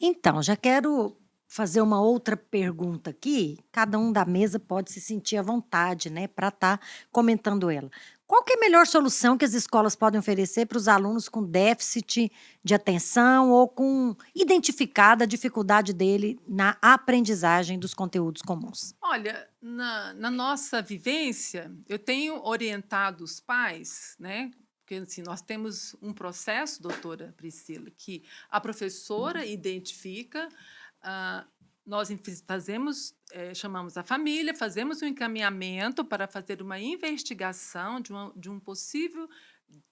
Então, já quero fazer uma outra pergunta aqui. Cada um da mesa pode se sentir à vontade, né, para estar comentando ela. Qual que é a melhor solução que as escolas podem oferecer para os alunos com déficit de atenção ou com identificada a dificuldade dele na aprendizagem dos conteúdos comuns? Olha, na nossa vivência, eu tenho orientado os pais, né? Porque assim, nós temos um processo, doutora Priscila, que a professora identifica, nós fazemos, chamamos a família, fazemos um encaminhamento para fazer uma investigação de um possível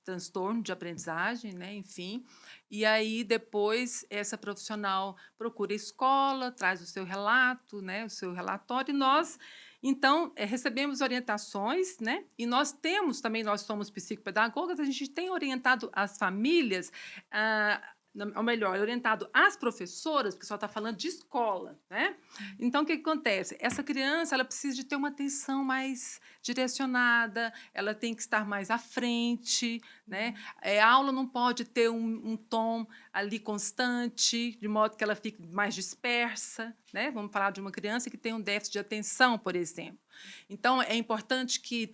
transtorno de aprendizagem, né? Enfim. E aí, depois, essa profissional procura a escola, traz o seu relato, né? O seu relatório, e nós, então, recebemos orientações, né? E nós temos também, nós somos psicopedagogas, a gente tem orientado as famílias, ou melhor, orientado às professoras, porque só está falando de escola, né? Então, o que acontece? Essa criança, ela precisa de ter uma atenção mais direcionada, ela tem que estar mais à frente, né? A aula não pode ter um tom ali constante, de modo que ela fique mais dispersa, né? Vamos falar de uma criança que tem um déficit de atenção, por exemplo. Então, é importante que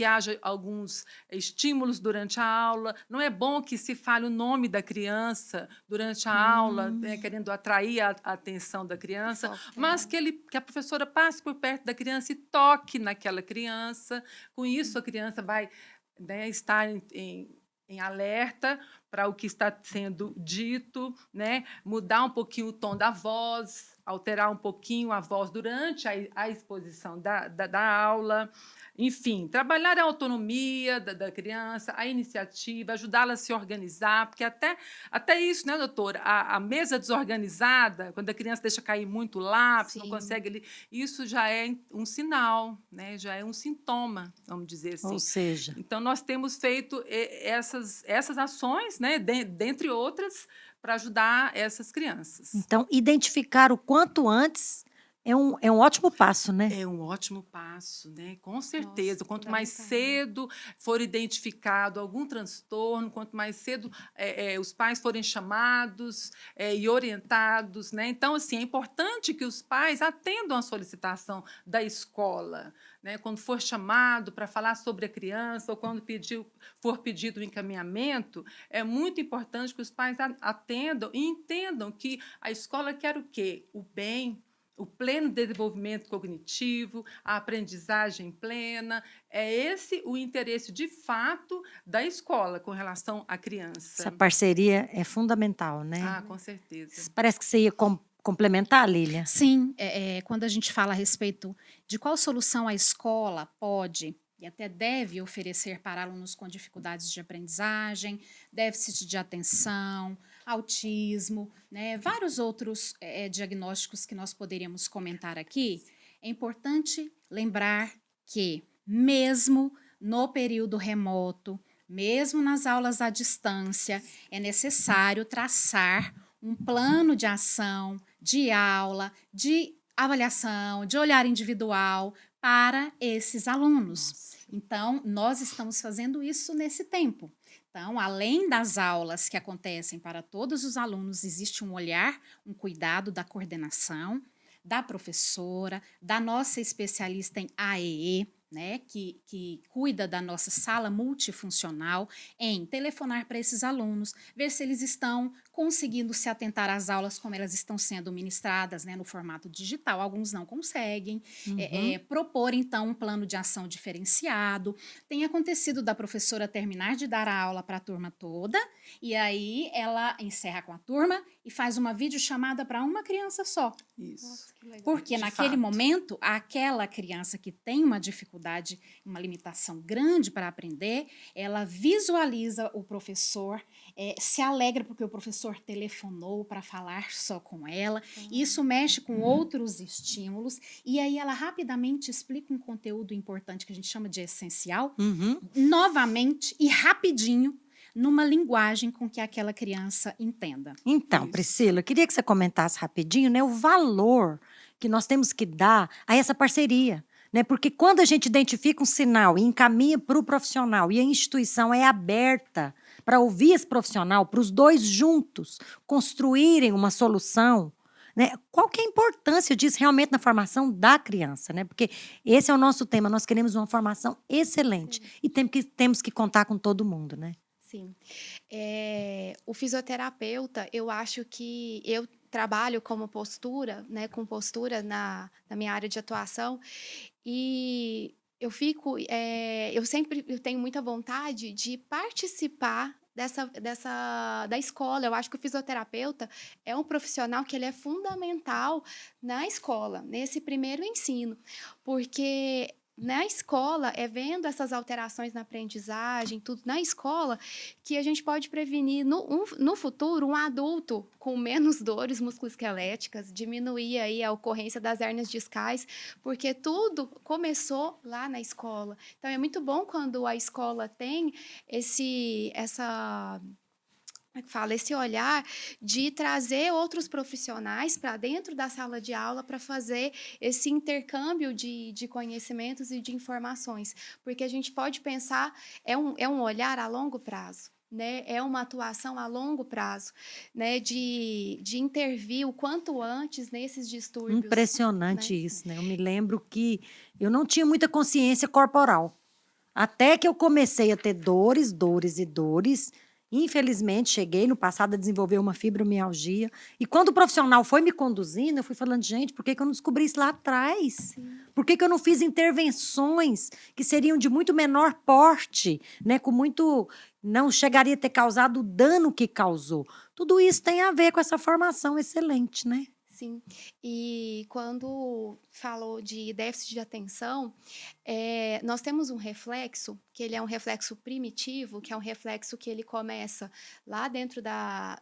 haja alguns estímulos durante a aula. Não é bom que se fale o nome da criança durante a aula, né, querendo atrair a atenção da criança, mas que a professora passe por perto da criança e toque naquela criança. Com isso, a criança vai, né, estar em alerta para o que está sendo dito, né? Mudar um pouquinho o tom da voz, alterar um pouquinho a voz durante a exposição da aula. Enfim, trabalhar a autonomia da criança, a iniciativa, ajudá-la a se organizar, porque até isso, né, doutora? A mesa desorganizada, quando a criança deixa cair muito lápis, não consegue... Isso já é um sinal, né? Já é um sintoma, vamos dizer assim. Ou seja... Então, nós temos feito essas ações, né, dentre outras, para ajudar essas crianças. Então, identificar o quanto antes é um ótimo passo, né? É um ótimo passo, né? Com certeza. Nossa, Quanto mais fundamental. cedo for identificado algum transtorno, quanto mais cedo os pais forem chamados e orientados, né? Então, assim, é importante que os pais atendam a solicitação da escola, né? Quando for chamado para falar sobre a criança ou quando for pedido o encaminhamento, é muito importante que os pais atendam e entendam que a escola quer o quê? O bem, o pleno desenvolvimento cognitivo, a aprendizagem plena. É esse o interesse, de fato, da escola com relação à criança. Essa parceria é fundamental, né? Com certeza. Parece que você ia complementar, Lília? Sim, quando a gente fala a respeito de qual solução a escola pode e até deve oferecer para alunos com dificuldades de aprendizagem, déficit de atenção, autismo, né, vários outros diagnósticos que nós poderíamos comentar aqui, é importante lembrar que, mesmo no período remoto, mesmo nas aulas à distância, é necessário traçar um plano de ação, de aula, de avaliação, de olhar individual para esses alunos. Então, nós estamos fazendo isso nesse tempo. Então, além das aulas que acontecem para todos os alunos, existe um olhar, um cuidado da coordenação, da professora, da nossa especialista em AEE, né, que cuida da nossa sala multifuncional, em telefonar para esses alunos, ver se eles estão conseguindo se atentar às aulas como elas estão sendo ministradas, né, no formato digital. Alguns não conseguem. Propor, então, um plano de ação diferenciado. Tem acontecido da professora terminar de dar a aula para a turma toda, e aí ela encerra com a turma e faz uma videochamada para uma criança só. Isso. Nossa, que legal. Porque De naquele fato. momento, aquela criança que tem uma dificuldade, uma limitação grande para aprender, ela visualiza o professor, se alegra porque o professor telefonou para falar só com ela. Isso mexe com outros estímulos e aí ela rapidamente explica um conteúdo importante que a gente chama de essencial, novamente e rapidinho, numa linguagem com que aquela criança entenda. Então, Isso. Priscila, eu queria que você comentasse rapidinho, né, o valor que nós temos que dar a essa parceria, né? Porque quando a gente identifica um sinal e encaminha para o profissional e a instituição é aberta para ouvir esse profissional, para os dois juntos construírem uma solução, né? Qual que é a importância disso realmente na formação da criança, né? Porque esse é o nosso tema, nós queremos uma formação excelente e temos que contar com todo mundo, né? Sim. O fisioterapeuta, eu acho que eu trabalho como postura, né, com postura na minha área de atuação, e eu tenho muita vontade de participar da escola. Eu acho que o fisioterapeuta é um profissional que ele é fundamental na escola, nesse primeiro ensino, porque na escola, vendo essas alterações na aprendizagem, tudo na escola, que a gente pode prevenir no futuro um adulto com menos dores musculoesqueléticas, diminuir aí a ocorrência das hérnias discais, porque tudo começou lá na escola. Então, é muito bom quando a escola tem esse olhar de trazer outros profissionais para dentro da sala de aula para fazer esse intercâmbio de conhecimentos e de informações. Porque a gente pode pensar, é um olhar a longo prazo, né? É uma atuação a longo prazo, né? De intervir o quanto antes nesses distúrbios. Impressionante né? isso, né? Eu me lembro que eu não tinha muita consciência corporal. Até que eu comecei a ter dores. Infelizmente, cheguei no passado a desenvolver uma fibromialgia. E quando o profissional foi me conduzindo, eu fui falando, gente, por que eu não descobri isso lá atrás? Sim. Por que eu não fiz intervenções que seriam de muito menor porte, né? Não chegaria a ter causado o dano que causou. Tudo isso tem a ver com essa formação excelente, né? Sim, e quando falou de déficit de atenção, nós temos um reflexo, que ele é um reflexo primitivo, que é um reflexo que ele começa lá dentro da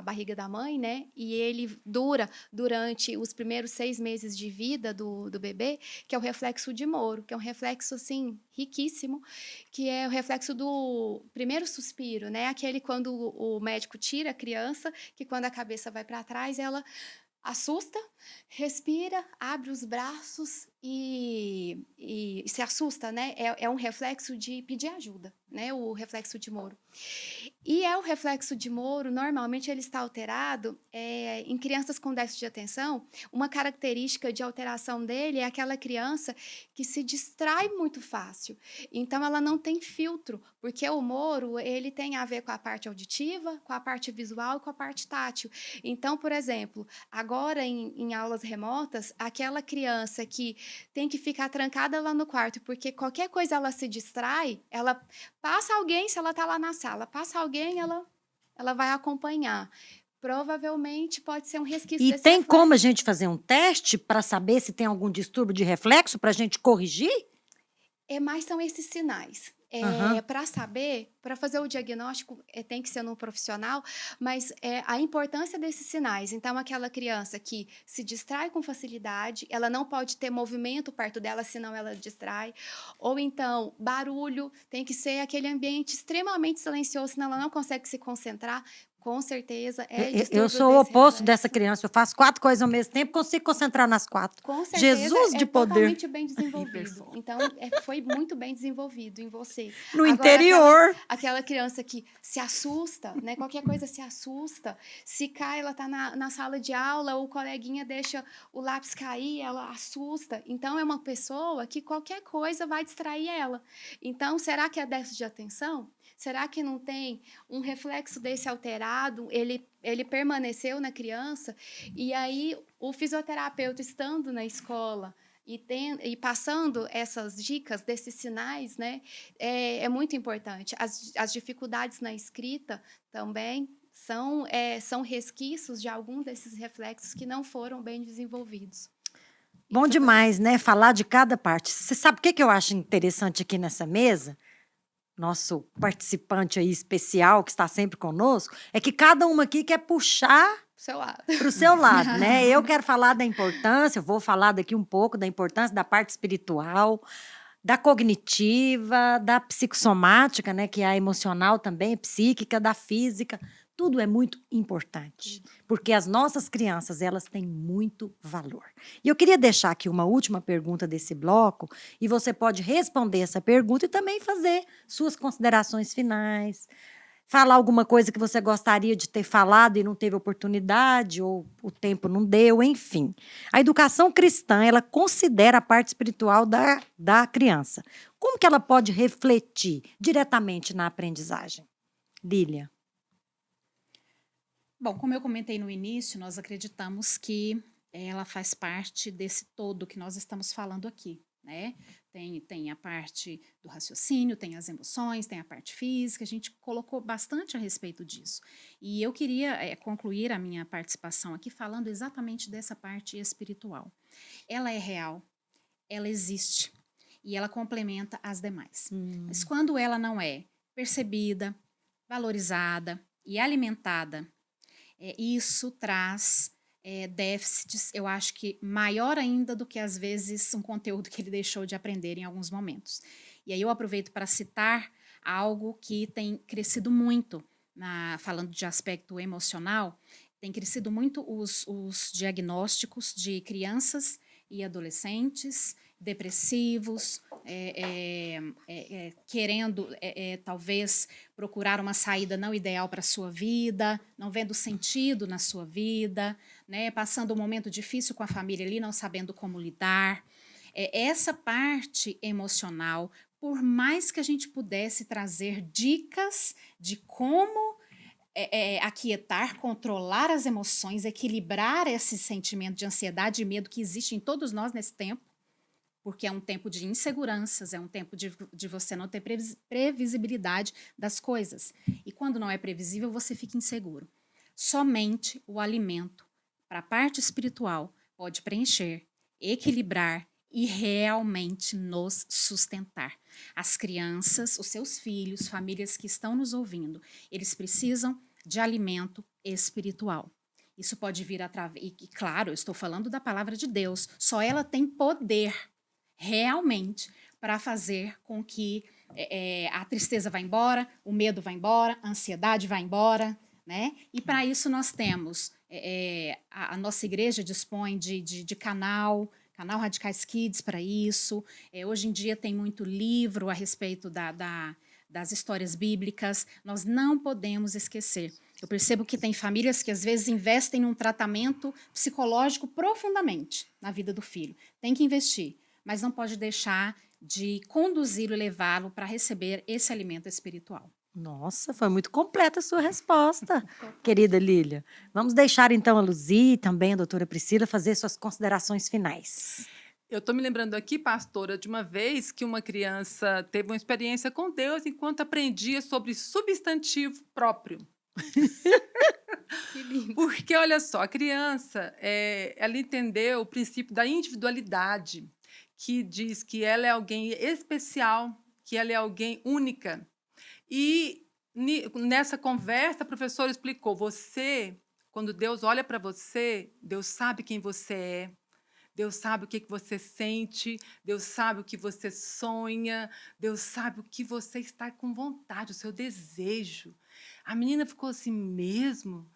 barriga da mãe, né? E ele dura durante os primeiros 6 meses de vida do bebê, que é o reflexo de Moro, que é um reflexo, assim, riquíssimo, que é o reflexo do primeiro suspiro, né? Aquele quando o médico tira a criança, que quando a cabeça vai para trás, ela assusta, respira, abre os braços e se assusta, né? É um reflexo de pedir ajuda, né? O reflexo de Moro. E o reflexo de Moro, normalmente ele está alterado em crianças com déficit de atenção. Uma característica de alteração dele é aquela criança que se distrai muito fácil. Então, ela não tem filtro, porque o Moro, ele tem a ver com a parte auditiva, com a parte visual e com a parte tátil. Então, por exemplo, agora em aulas remotas, aquela criança que tem que ficar trancada lá no quarto, porque qualquer coisa ela se distrai, ela passa alguém, se ela está lá na sala, passa alguém, ela vai acompanhar. Provavelmente pode ser um resquício E desse tem reflexo. como a gente fazer um teste para saber se tem algum distúrbio de reflexo para a gente corrigir? Mas são esses sinais. Aham. Para saber, para fazer o diagnóstico, tem que ser num profissional, mas a importância desses sinais. Então, aquela criança que se distrai com facilidade, ela não pode ter movimento perto dela, senão ela distrai. Ou então, barulho, tem que ser aquele ambiente extremamente silencioso, senão ela não consegue se concentrar. Com certeza, Eu distúrbio sou o desse oposto dessa reflexo. criança. Eu faço 4 coisas ao mesmo tempo, consigo concentrar nas 4. Com certeza, Jesus de poder. totalmente bem desenvolvido. Hiperfoco. Então, foi muito bem desenvolvido em você. No Agora, interior. aquela criança que se assusta, né? Qualquer coisa se assusta. Se cai, ela tá na sala de aula, o coleguinha deixa o lápis cair, ela assusta. Então, é uma pessoa que qualquer coisa vai distrair ela. Então, será que é déficit de atenção? Será que não tem um reflexo desse alterado? Ele permaneceu na criança? E aí, o fisioterapeuta estando na escola e passando essas dicas, desses sinais, né, é muito importante. As dificuldades na escrita também são resquícios de algum desses reflexos que não foram bem desenvolvidos. Bom Isso demais, né? Falar de cada parte. Você sabe o que eu acho interessante aqui nessa mesa? Nosso participante aí especial, que está sempre conosco, é que cada uma aqui quer puxar pro seu lado. para o seu lado, né? Eu quero falar da importância, eu vou falar daqui um pouco da importância da parte espiritual, da cognitiva, da psicossomática, né? Que é a emocional também, psíquica, da física. Tudo é muito importante, porque as nossas crianças, elas têm muito valor. E eu queria deixar aqui uma última pergunta desse bloco, e você pode responder essa pergunta e também fazer suas considerações finais, falar alguma coisa que você gostaria de ter falado e não teve oportunidade, ou o tempo não deu, enfim. A educação cristã, ela considera a parte espiritual da criança. Como que ela pode refletir diretamente na aprendizagem? Lília. Bom, como eu comentei no início, nós acreditamos que ela faz parte desse todo que nós estamos falando aqui, né? Tem a parte do raciocínio, tem as emoções, tem a parte física, a gente colocou bastante a respeito disso. E eu queria concluir a minha participação aqui falando exatamente dessa parte espiritual. Ela é real, ela existe e ela complementa as demais. Mas quando ela não é percebida, valorizada e alimentada, isso traz déficits, eu acho que maior ainda do que, às vezes, um conteúdo que ele deixou de aprender em alguns momentos. E aí eu aproveito para citar algo que tem crescido muito, falando de aspecto emocional, tem crescido muito os diagnósticos de crianças e adolescentes depressivos, querendo talvez procurar uma saída não ideal para a sua vida, não vendo sentido na sua vida, né, passando um momento difícil com a família ali, não sabendo como lidar. Essa parte emocional, por mais que a gente pudesse trazer dicas de como aquietar, controlar as emoções, equilibrar esse sentimento de ansiedade e medo que existe em todos nós nesse tempo, porque é um tempo de inseguranças, é um tempo de você não ter previsibilidade das coisas. E quando não é previsível, você fica inseguro. Somente o alimento para a parte espiritual pode preencher, equilibrar e realmente nos sustentar. As crianças, os seus filhos, famílias que estão nos ouvindo, eles precisam de alimento espiritual. Isso pode vir através... E claro, eu estou falando da palavra de Deus. Só ela tem poder realmente para fazer com que a tristeza vá embora, o medo vá embora, a ansiedade vá embora, né? E para isso nós temos, a nossa igreja dispõe de canal Radicais Kids para isso. Hoje em dia tem muito livro a respeito das histórias bíblicas. Nós não podemos esquecer. Eu percebo que tem famílias que às vezes investem num tratamento psicológico profundamente na vida do filho. Tem que investir, mas não pode deixar de conduzi-lo e levá-lo para receber esse alimento espiritual. Nossa, foi muito completa a sua resposta, querida Lília. Vamos deixar então a Luzia e também a doutora Priscila fazer suas considerações finais. Eu estou me lembrando aqui, pastora, de uma vez que uma criança teve uma experiência com Deus enquanto aprendia sobre substantivo próprio. Que lindo. Porque, olha só, a criança, ela entendeu o princípio da individualidade, que diz que ela é alguém especial, que ela é alguém única. E nessa conversa, a professora explicou, quando Deus olha para você, Deus sabe quem você é, Deus sabe o que você sente, Deus sabe o que você sonha, Deus sabe o que você está com vontade, o seu desejo. A menina ficou assim mesmo.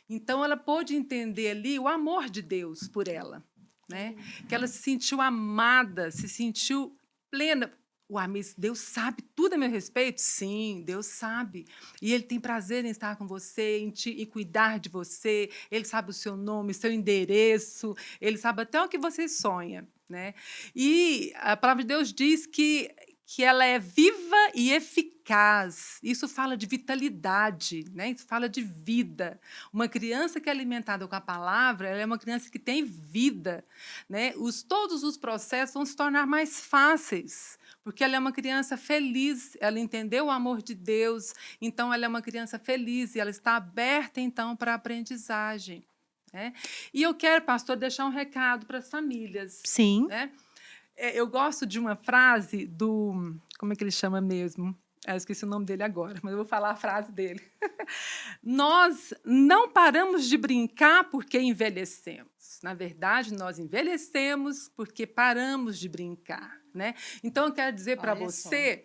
Então, ela pôde entender ali o amor de Deus por ela, né? Que ela se sentiu amada, se sentiu plena. Uai, mas Deus sabe tudo a meu respeito? Sim, Deus sabe. E Ele tem prazer em estar com você, em cuidar de você. Ele sabe o seu nome, seu endereço. Ele sabe até o que você sonha, né? E a palavra de Deus diz que ela é viva e eficaz. Isso fala de vitalidade, né? Isso fala de vida. Uma criança que é alimentada com a palavra, ela é uma criança que tem vida, né? Todos os processos vão se tornar mais fáceis, porque ela é uma criança feliz, ela entendeu o amor de Deus, então ela é uma criança feliz e ela está aberta, então, para a aprendizagem, né? E eu quero, pastor, deixar um recado para as famílias. Sim. Né? Eu gosto de uma frase do... Como é que ele chama mesmo? Eu esqueci o nome dele agora, mas eu vou falar a frase dele. Nós não paramos de brincar porque envelhecemos. Na verdade, nós envelhecemos porque paramos de brincar, né? Então, eu quero dizer para você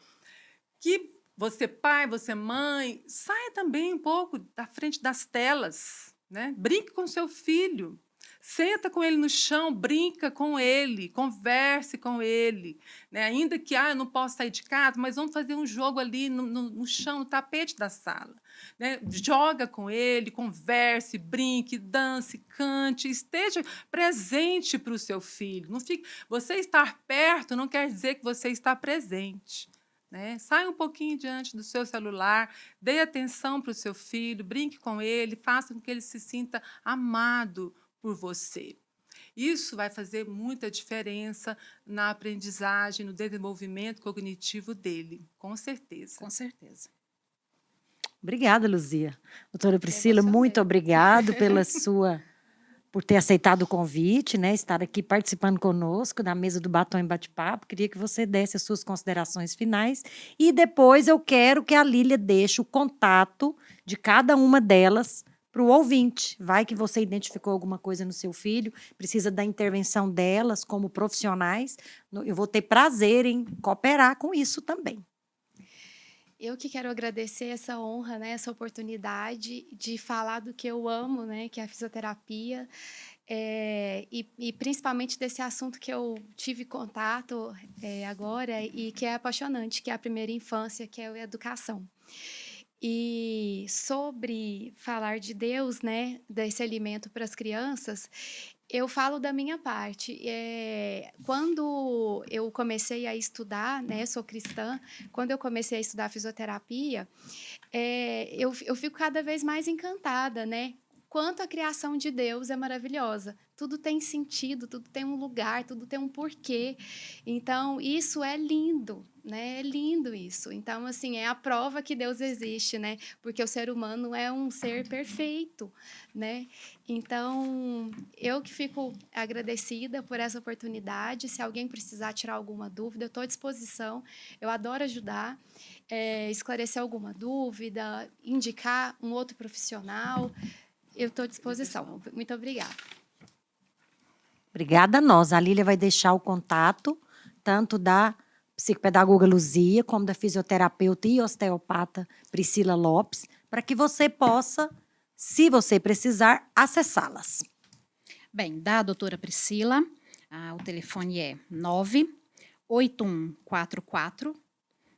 que você, pai, você, mãe, saia também um pouco da frente das telas, né? Brinque com seu filho. Senta com ele no chão, brinca com ele, converse com ele, né? Ainda que eu não posso sair de casa, mas vamos fazer um jogo ali no chão, no tapete da sala, né? Joga com ele, converse, brinque, dance, cante, esteja presente para o seu filho. Não fique... Você estar perto não quer dizer que você está presente, né? Saia um pouquinho diante do seu celular, dê atenção para o seu filho, brinque com ele, faça com que ele se sinta amado por você. Isso vai fazer muita diferença na aprendizagem, no desenvolvimento cognitivo dele, com certeza. Com certeza. Obrigada, Luzia. Doutora Priscila, emocionei. muito obrigado por ter aceitado o convite, né? Estar aqui participando conosco da mesa do Batom e Bate-Papo. Queria que você desse as suas considerações finais. E depois eu quero que a Lília deixe o contato de cada uma delas para o ouvinte. Vai que você identificou alguma coisa no seu filho, precisa da intervenção delas como profissionais. Eu vou ter prazer em cooperar com isso também. Eu que quero agradecer essa honra, né, essa oportunidade de falar do que eu amo, né, que é a fisioterapia, e principalmente desse assunto que eu tive contato agora e que é apaixonante, que é a primeira infância, que é a educação. E sobre falar de Deus, né, desse alimento para as crianças, eu falo da minha parte. Quando eu comecei a estudar, né, sou cristã, quando eu comecei a estudar fisioterapia, eu fico cada vez mais encantada, né? Quanto a criação de Deus é maravilhosa. Tudo tem sentido, tudo tem um lugar, tudo tem um porquê. Então, isso é lindo, né? É lindo isso. Então, assim, é a prova que Deus existe, né? Porque o ser humano é um ser perfeito, né? Então, eu que fico agradecida por essa oportunidade. Se alguém precisar tirar alguma dúvida, eu estou à disposição. Eu adoro ajudar, esclarecer alguma dúvida, indicar um outro profissional. Eu estou à disposição. Muito obrigada. Obrigada a nós. A Lília vai deixar o contato, tanto da psicopedagoga Luzia, como da fisioterapeuta e osteopata Priscila Lopes, para que você possa, se você precisar, acessá-las. Bem, da doutora Priscila, o telefone é 98144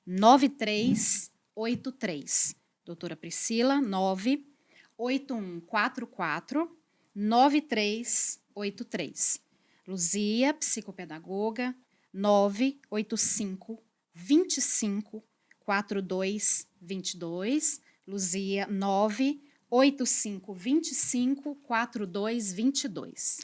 9383. Doutora Priscila, 98144 9383. Luzia, psicopedagoga, 985 25 42 22. Luzia, 985 25 42 22.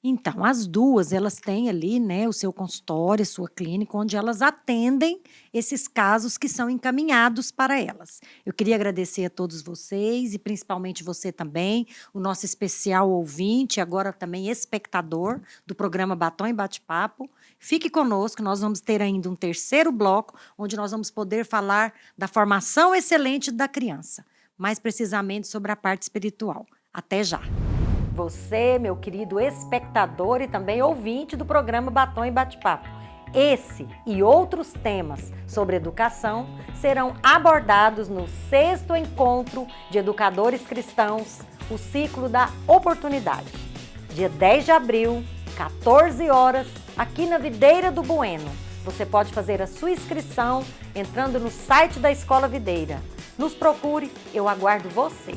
Então, as duas, elas têm ali, né, o seu consultório, a sua clínica, onde elas atendem esses casos que são encaminhados para elas. Eu queria agradecer a todos vocês e principalmente você também, o nosso especial ouvinte, agora também espectador do programa Batom e Bate-Papo. Fique conosco, nós vamos ter ainda um terceiro bloco, onde nós vamos poder falar da formação excelente da criança, mais precisamente sobre a parte espiritual. Até já! Você, meu querido espectador e também ouvinte do programa Batom e Bate-Papo. Esse e outros temas sobre educação serão abordados no 6º Encontro de Educadores Cristãos, o Ciclo da Oportunidade. Dia 10 de abril, 14 horas, aqui na Videira do Bueno. Você pode fazer a sua inscrição entrando no site da Escola Videira. Nos procure, eu aguardo você.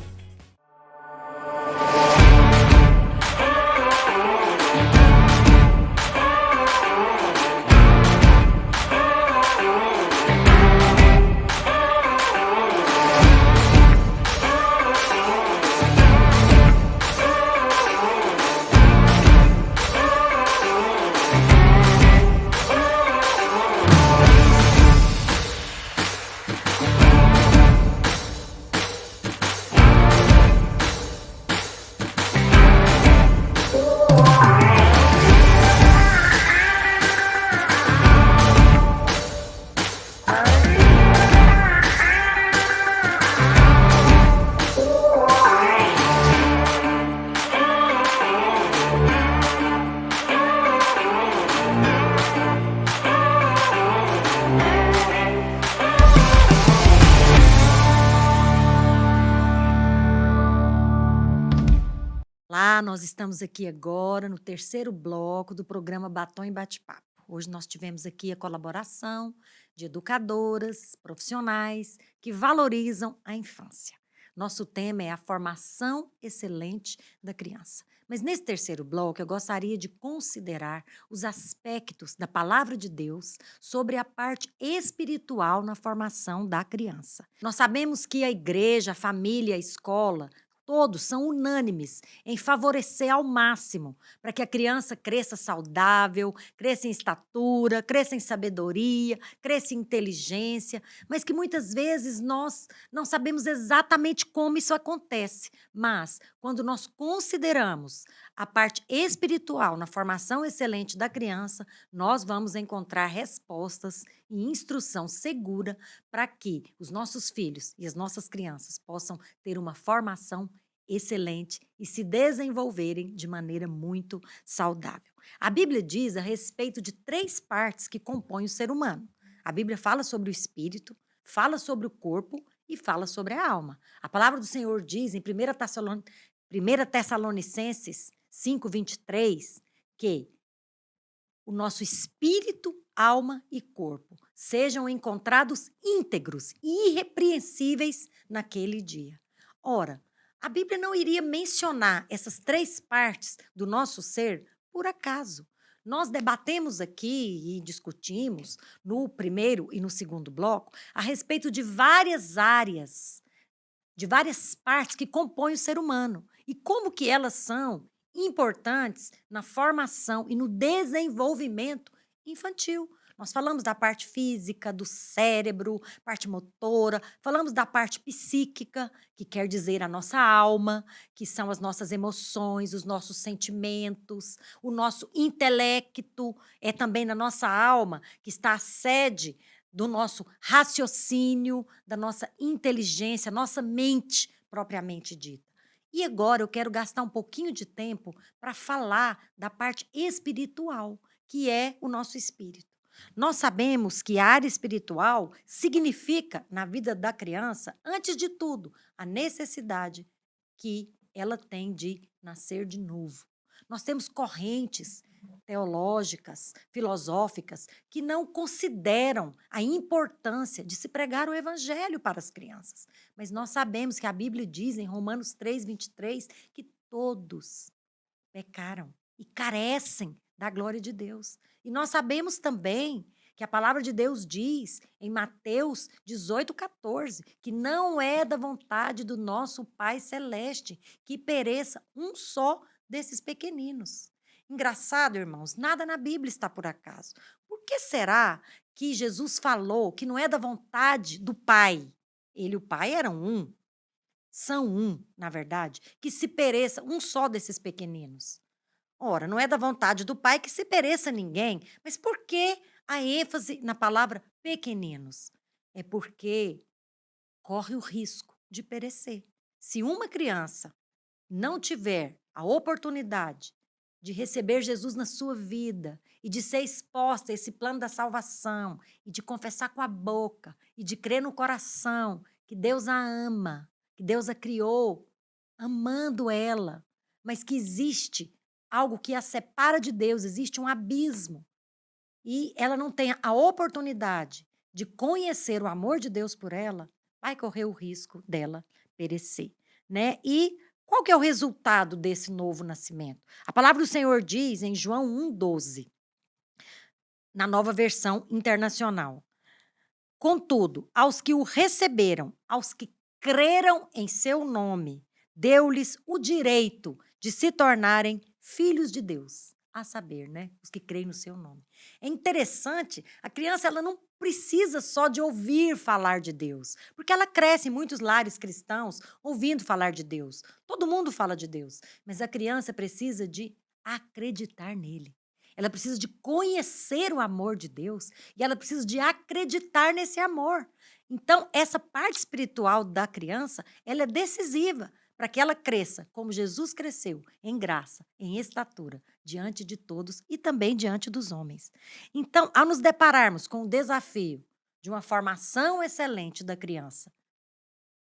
Olá, nós estamos aqui agora no terceiro bloco do programa Batom e Bate-Papo. Hoje nós tivemos aqui a colaboração de educadoras, profissionais que valorizam a infância. Nosso tema é a formação excelente da criança. Mas nesse terceiro bloco eu gostaria de considerar os aspectos da palavra de Deus sobre a parte espiritual na formação da criança. Nós sabemos que a igreja, a família, a escola, todos são unânimes em favorecer ao máximo para que a criança cresça saudável, cresça em estatura, cresça em sabedoria, cresça em inteligência, mas que muitas vezes nós não sabemos exatamente como isso acontece. Mas, quando nós consideramos a parte espiritual na formação excelente da criança, nós vamos encontrar respostas e instrução segura para que os nossos filhos e as nossas crianças possam ter uma formação excelente e se desenvolverem de maneira muito saudável. A Bíblia diz a respeito de 3 partes que compõem o ser humano. A Bíblia fala sobre o espírito, fala sobre o corpo e fala sobre a alma. A palavra do Senhor diz em 1 Tessalonicenses 5:23 que o nosso espírito, alma e corpo sejam encontrados íntegros e irrepreensíveis naquele dia. Ora, a Bíblia não iria mencionar essas 3 partes do nosso ser por acaso. Nós debatemos aqui e discutimos no primeiro e no segundo bloco a respeito de várias áreas, de várias partes que compõem o ser humano e como que elas são importantes na formação e no desenvolvimento infantil. Nós falamos da parte física, do cérebro, parte motora, falamos da parte psíquica, que quer dizer a nossa alma, que são as nossas emoções, os nossos sentimentos, o nosso intelecto, é também na nossa alma que está a sede do nosso raciocínio, da nossa inteligência, nossa mente propriamente dita. E agora eu quero gastar um pouquinho de tempo para falar da parte espiritual, que é o nosso espírito. Nós sabemos que a área espiritual significa, na vida da criança, antes de tudo, a necessidade que ela tem de nascer de novo. Nós temos correntes teológicas, filosóficas, que não consideram a importância de se pregar o evangelho para as crianças. Mas nós sabemos que a Bíblia diz em Romanos 3:23 que todos pecaram e carecem da glória de Deus. E nós sabemos também que a palavra de Deus diz em Mateus 18:14 que não é da vontade do nosso Pai Celeste que pereça um só desses pequeninos. Engraçado, irmãos, nada na Bíblia está por acaso. Por que será que Jesus falou que não é da vontade do Pai? Ele e o Pai eram um, são um, na verdade, que se pereça um só desses pequeninos. Ora, não é da vontade do Pai que se pereça ninguém, mas por que a ênfase na palavra pequeninos? É porque corre o risco de perecer. Se uma criança não tiver a oportunidade de receber Jesus na sua vida e de ser exposta a esse plano da salvação e de confessar com a boca e de crer no coração que Deus a ama, que Deus a criou, amando ela, mas que existe algo que a separa de Deus, existe um abismo, e ela não tem a oportunidade de conhecer o amor de Deus por ela, vai correr o risco dela perecer, né? E qual que é o resultado desse novo nascimento? A palavra do Senhor diz em João 1,12, na Nova Versão Internacional: contudo, aos que o receberam, aos que creram em seu nome, deu-lhes o direito de se tornarem filhos de Deus, a saber, né, os que creem no seu nome. É interessante, a criança ela não precisa só de ouvir falar de Deus, porque ela cresce em muitos lares cristãos ouvindo falar de Deus. Todo mundo fala de Deus, mas a criança precisa de acreditar nele. Ela precisa de conhecer o amor de Deus e ela precisa de acreditar nesse amor. Então, essa parte espiritual da criança, ela é decisiva para que ela cresça como Jesus cresceu, em graça, em estatura, diante de todos e também diante dos homens. Então, ao nos depararmos com o desafio de uma formação excelente da criança,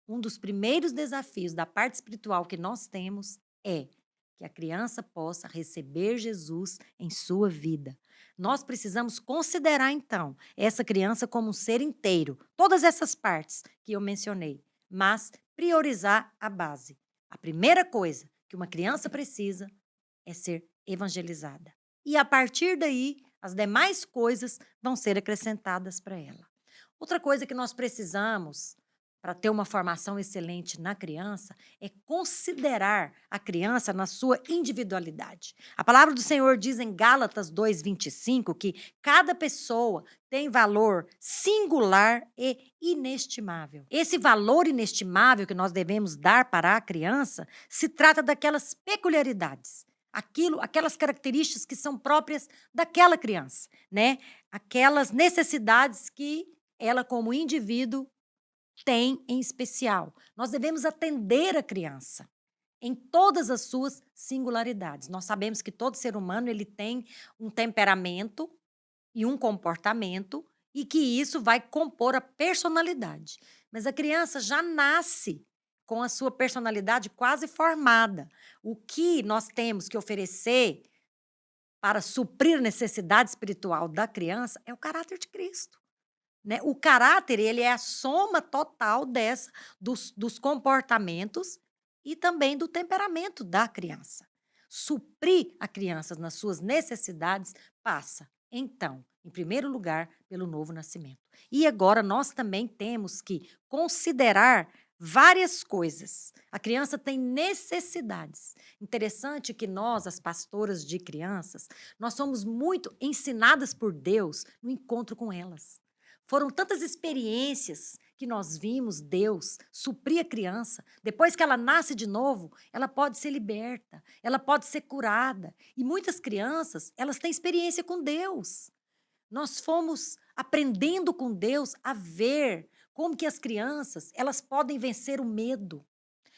um dos primeiros desafios da parte espiritual que nós temos é que a criança possa receber Jesus em sua vida. Nós precisamos considerar, então, essa criança como um ser inteiro, todas essas partes que eu mencionei, mas priorizar a base. A primeira coisa que uma criança precisa é ser evangelizada. E a partir daí, as demais coisas vão ser acrescentadas para ela. Outra coisa que nós precisamos para ter uma formação excelente na criança é considerar a criança na sua individualidade. A palavra do Senhor diz em Gálatas 2,25 que cada pessoa tem valor singular e inestimável. Esse valor inestimável que nós devemos dar para a criança se trata daquelas peculiaridades, aquelas características que são próprias daquela criança, né? Aquelas necessidades que ela, como indivíduo, tem em especial. Nós devemos atender a criança em todas as suas singularidades. Nós sabemos que todo ser humano ele tem um temperamento e um comportamento e que isso vai compor a personalidade. Mas a criança já nasce com a sua personalidade quase formada. O que nós temos que oferecer para suprir a necessidade espiritual da criança é o caráter de Cristo. Né? O caráter ele é a soma total dos comportamentos e também do temperamento da criança. Suprir a criança nas suas necessidades passa, então, em primeiro lugar, pelo novo nascimento. E agora nós também temos que considerar várias coisas. A criança tem necessidades. Interessante que nós, as pastoras de crianças, nós somos muito ensinadas por Deus no encontro com elas. Foram tantas experiências que nós vimos Deus suprir a criança. Depois que ela nasce de novo, ela pode ser liberta, ela pode ser curada. E muitas crianças, elas têm experiência com Deus. Nós fomos aprendendo com Deus a ver como que as crianças, elas podem vencer o medo.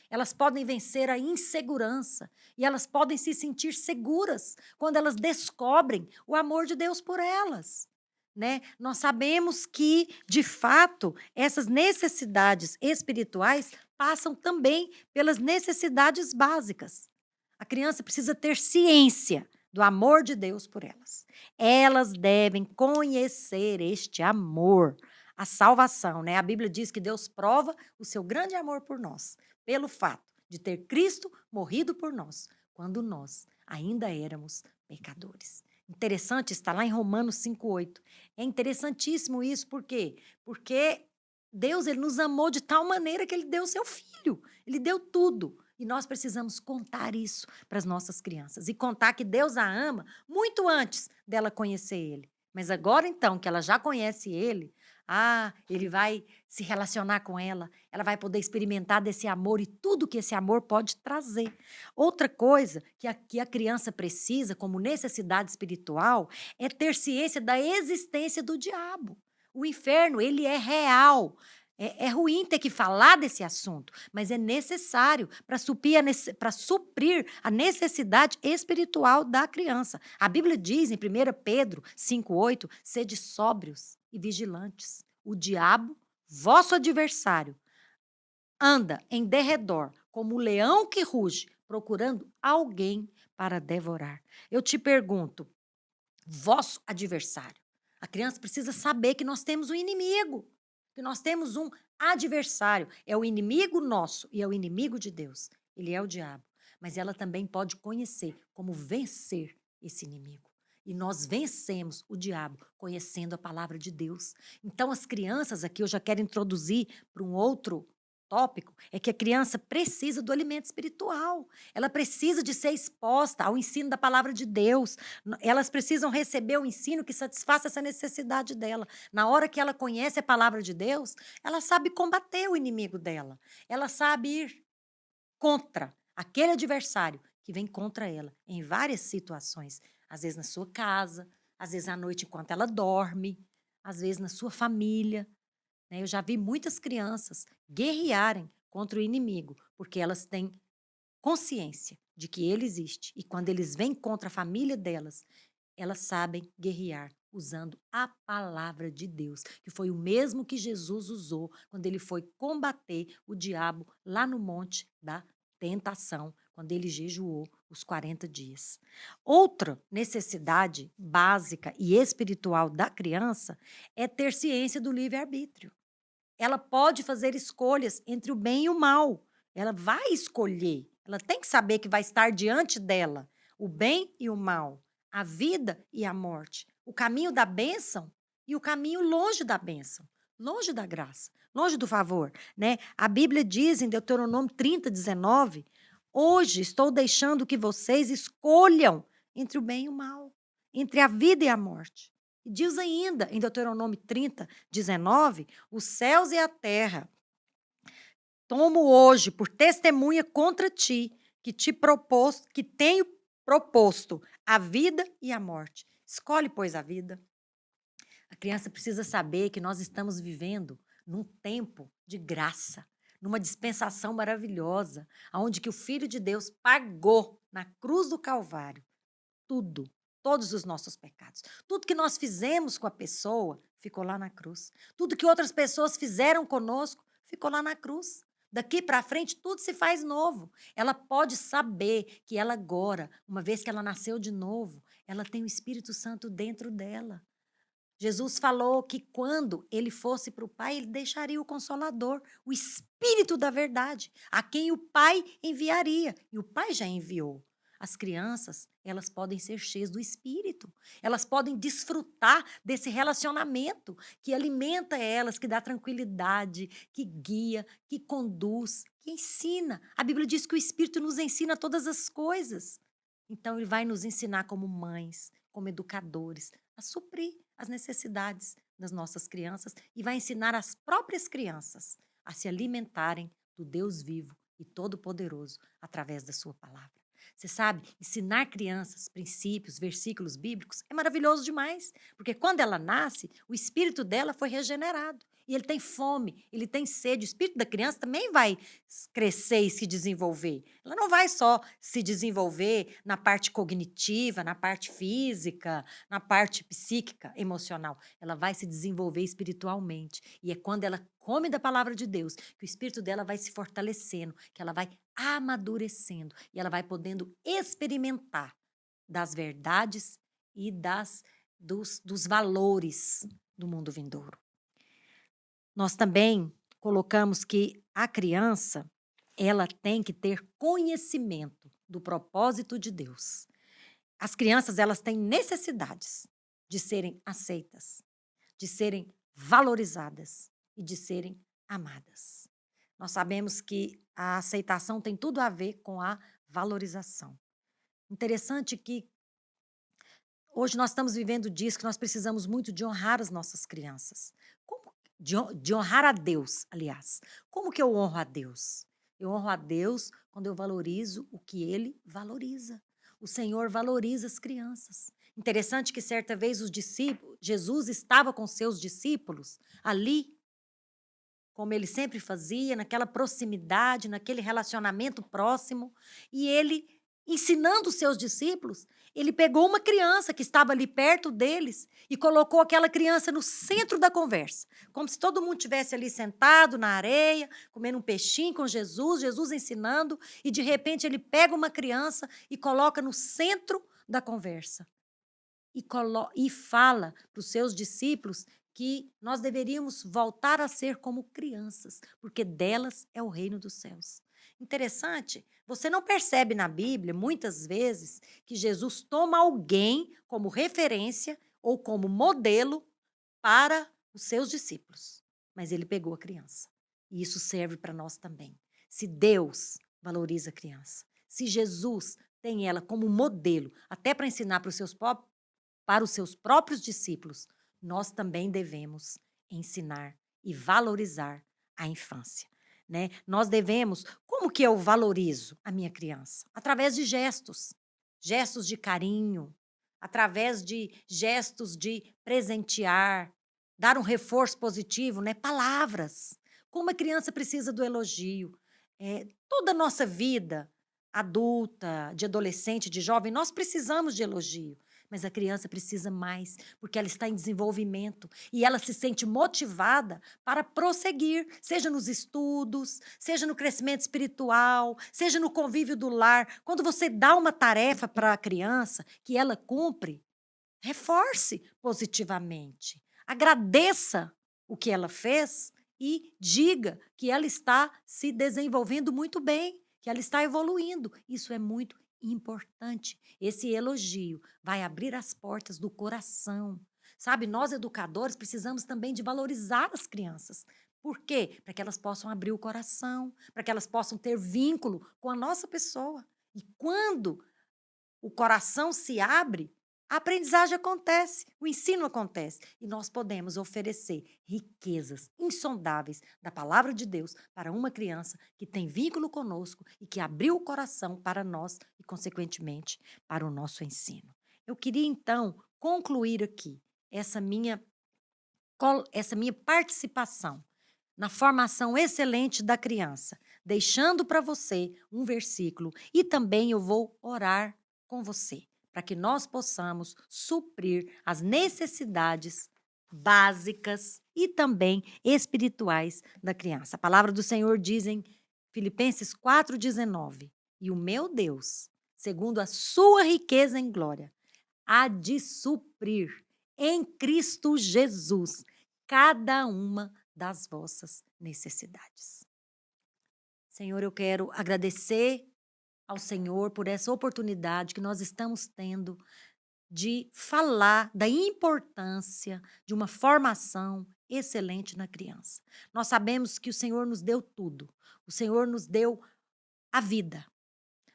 Elas podem vencer a insegurança e elas podem se sentir seguras quando elas descobrem o amor de Deus por elas. Né? Nós sabemos que, de fato, essas necessidades espirituais passam também pelas necessidades básicas. A criança precisa ter ciência do amor de Deus por elas. Elas devem conhecer este amor, a salvação. Né? A Bíblia diz que Deus prova o seu grande amor por nós, pelo fato de ter Cristo morrido por nós, quando nós ainda éramos pecadores. Interessante, está lá em Romanos 5,8. É interessantíssimo isso, por quê? Porque Deus ele nos amou de tal maneira que ele deu o seu filho. Ele deu tudo E nós precisamos contar isso para as nossas crianças. E contar que Deus a ama muito antes dela conhecer Ele. Mas agora, então, que ela já conhece Ele, Ele vai se relacionar com ela, ela vai poder experimentar desse amor e tudo que esse amor pode trazer. Outra coisa que a criança precisa, como necessidade espiritual, é ter ciência da existência do diabo. O inferno, ele é real. É ruim ter que falar desse assunto, mas é necessário para suprir a necessidade espiritual da criança. A Bíblia diz em 1 Pedro 5,8, sede sóbrios e vigilantes. O diabo, vosso adversário, anda em derredor como o leão que ruge, procurando alguém para devorar. Eu te pergunto, vosso adversário. A criança precisa saber que nós temos um inimigo, que nós temos um adversário. É o inimigo nosso e é o inimigo de Deus. Ele é o diabo. Mas ela também pode conhecer como vencer esse inimigo. E nós vencemos o diabo conhecendo a palavra de Deus. Então, as crianças aqui, eu já quero introduzir para um outro tópico, é que a criança precisa do alimento espiritual. Ela precisa de ser exposta ao ensino da palavra de Deus. Elas precisam receber o ensino que satisfaça essa necessidade dela. Na hora que ela conhece a palavra de Deus, ela sabe combater o inimigo dela. Ela sabe ir contra aquele adversário que vem contra ela em várias situações. Às vezes na sua casa, às vezes à noite enquanto ela dorme, às vezes na sua família. Eu já vi muitas crianças guerrearem contra o inimigo, porque elas têm consciência de que ele existe. E quando eles vêm contra a família delas, elas sabem guerrear usando a palavra de Deus, que foi o mesmo que Jesus usou quando ele foi combater o diabo lá no monte da tentação, quando ele jejuou os 40 dias. Outra necessidade básica e espiritual da criança é ter ciência do livre-arbítrio. Ela pode fazer escolhas entre o bem e o mal. Ela vai escolher. Ela tem que saber que vai estar diante dela o bem e o mal, a vida e a morte, o caminho da bênção e o caminho longe da bênção, longe da graça, longe do favor, né? A Bíblia diz em Deuteronômio 30:19, hoje estou deixando que vocês escolham entre o bem e o mal, entre a vida e a morte. E diz ainda em Deuteronômio 30:19, os céus e a terra tomo hoje por testemunha contra ti, que tenho proposto a vida e a morte. Escolhe, pois, a vida. A criança precisa saber que nós estamos vivendo num tempo de graça, numa dispensação maravilhosa, onde que o Filho de Deus pagou na cruz do Calvário tudo, todos os nossos pecados. Tudo que nós fizemos com a pessoa ficou lá na cruz. Tudo que outras pessoas fizeram conosco ficou lá na cruz. Daqui para frente, tudo se faz novo. Ela pode saber que ela agora, uma vez que ela nasceu de novo, ela tem o Espírito Santo dentro dela. Jesus falou que quando ele fosse para o Pai, ele deixaria o Consolador, o Espírito da verdade, a quem o Pai enviaria. E o Pai já enviou. As crianças, elas podem ser cheias do Espírito. Elas podem desfrutar desse relacionamento que alimenta elas, que dá tranquilidade, que guia, que conduz, que ensina. A Bíblia diz que o Espírito nos ensina todas as coisas. Então, ele vai nos ensinar como mães, como educadores, a suprir as necessidades das nossas crianças e vai ensinar as próprias crianças a se alimentarem do Deus vivo e todo-poderoso através da sua palavra. Você sabe, ensinar crianças princípios, versículos bíblicos é maravilhoso demais, porque quando ela nasce, o espírito dela foi regenerado. E ele tem fome, ele tem sede. O espírito da criança também vai crescer e se desenvolver. Ela não vai só se desenvolver na parte cognitiva, na parte física, na parte psíquica, emocional. Ela vai se desenvolver espiritualmente. E é quando ela come da palavra de Deus que o espírito dela vai se fortalecendo, que ela vai amadurecendo e ela vai podendo experimentar das verdades e dos valores do mundo vindouro. Nós também colocamos que a criança, ela tem que ter conhecimento do propósito de Deus. As crianças, elas têm necessidades de serem aceitas, de serem valorizadas e de serem amadas. Nós sabemos que a aceitação tem tudo a ver com a valorização. Interessante que hoje nós estamos vivendo dias que nós precisamos muito de honrar as nossas crianças. De honrar a Deus, aliás. Como que eu honro a Deus? Eu honro a Deus quando eu valorizo o que Ele valoriza. O Senhor valoriza as crianças. Interessante que certa vez Jesus estava com seus discípulos ali, como ele sempre fazia, naquela proximidade, naquele relacionamento próximo, e ele, ensinando os seus discípulos, ele pegou uma criança que estava ali perto deles e colocou aquela criança no centro da conversa, como se todo mundo estivesse ali sentado na areia, comendo um peixinho com Jesus, Jesus ensinando, e de repente ele pega uma criança e coloca no centro da conversa. E fala para os seus discípulos que nós deveríamos voltar a ser como crianças, porque delas é o reino dos céus. Interessante, você não percebe na Bíblia, muitas vezes, que Jesus toma alguém como referência ou como modelo para os seus discípulos. Mas ele pegou a criança. E isso serve para nós também. Se Deus valoriza a criança, se Jesus tem ela como modelo, até para ensinar para os seus próprios discípulos, nós também devemos ensinar e valorizar a infância. Né? Nós devemos, como que eu valorizo a minha criança? Através de gestos de carinho, através de gestos de presentear, dar um reforço positivo, né? Palavras. Como a criança precisa do elogio. Toda a nossa vida, adulta, de adolescente, de jovem, nós precisamos de elogio. Mas a criança precisa mais, porque ela está em desenvolvimento e ela se sente motivada para prosseguir, seja nos estudos, seja no crescimento espiritual, seja no convívio do lar. Quando você dá uma tarefa para a criança que ela cumpre, reforce positivamente. Agradeça o que ela fez e diga que ela está se desenvolvendo muito bem, que ela está evoluindo. Isso é muito importante. Esse elogio vai abrir as portas do coração. Sabe, nós educadores precisamos também de valorizar as crianças. Por quê? Para que elas possam abrir o coração, para que elas possam ter vínculo com a nossa pessoa. E quando o coração se abre, a aprendizagem acontece, o ensino acontece. E nós podemos oferecer riquezas insondáveis da palavra de Deus para uma criança que tem vínculo conosco e que abriu o coração para nós e, consequentemente, para o nosso ensino. Eu queria, então, concluir aqui essa minha participação na formação excelente da criança, deixando para você um versículo e também eu vou orar com você, para que nós possamos suprir as necessidades básicas e também espirituais da criança. A palavra do Senhor diz em Filipenses 4,19: e o meu Deus, segundo a sua riqueza em glória, há de suprir em Cristo Jesus cada uma das vossas necessidades. Senhor, eu quero agradecer ao Senhor por essa oportunidade que nós estamos tendo de falar da importância de uma formação excelente na criança. Nós sabemos que o Senhor nos deu tudo. O Senhor nos deu a vida.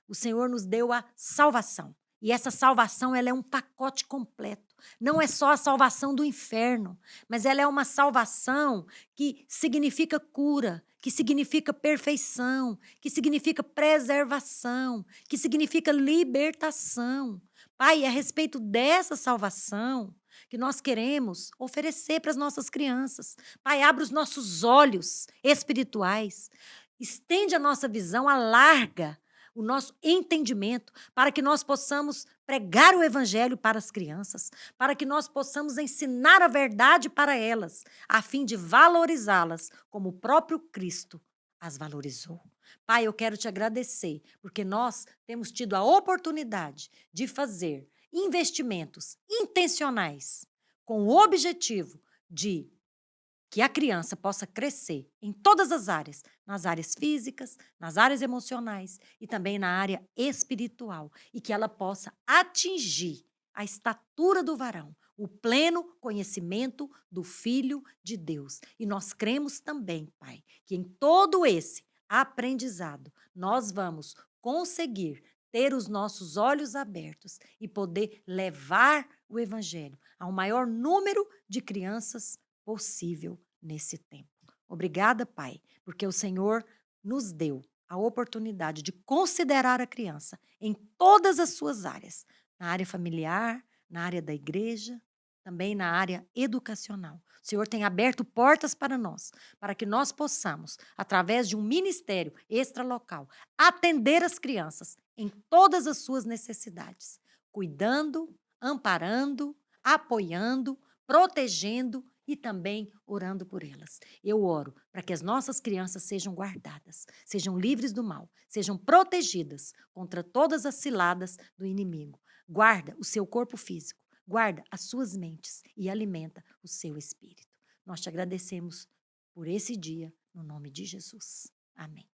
O Senhor nos deu a salvação. E essa salvação, ela é um pacote completo. Não é só a salvação do inferno, mas ela é uma salvação que significa cura, que significa perfeição, que significa preservação, que significa libertação. Pai, é a respeito dessa salvação que nós queremos oferecer para as nossas crianças. Pai, abre os nossos olhos espirituais, estende a nossa visão, alarga o nosso entendimento, para que nós possamos pregar o evangelho para as crianças, para que nós possamos ensinar a verdade para elas, a fim de valorizá-las como o próprio Cristo as valorizou. Pai, eu quero te agradecer, porque nós temos tido a oportunidade de fazer investimentos intencionais com o objetivo de que a criança possa crescer em todas as áreas, nas áreas físicas, nas áreas emocionais e também na área espiritual, e que ela possa atingir a estatura do varão, o pleno conhecimento do Filho de Deus. E nós cremos também, Pai, que em todo esse aprendizado nós vamos conseguir ter os nossos olhos abertos e poder levar o Evangelho ao maior número de crianças possível nesse tempo. Obrigada, Pai, porque o Senhor nos deu a oportunidade de considerar a criança em todas as suas áreas, na área familiar, na área da igreja, também na área educacional. O Senhor tem aberto portas para nós, para que nós possamos, através de um ministério extralocal, atender as crianças em todas as suas necessidades, cuidando, amparando, apoiando, protegendo e também orando por elas. Eu oro para que as nossas crianças sejam guardadas, sejam livres do mal, sejam protegidas contra todas as ciladas do inimigo. Guarda o seu corpo físico, guarda as suas mentes e alimenta o seu espírito. Nós te agradecemos por esse dia, no nome de Jesus. Amém.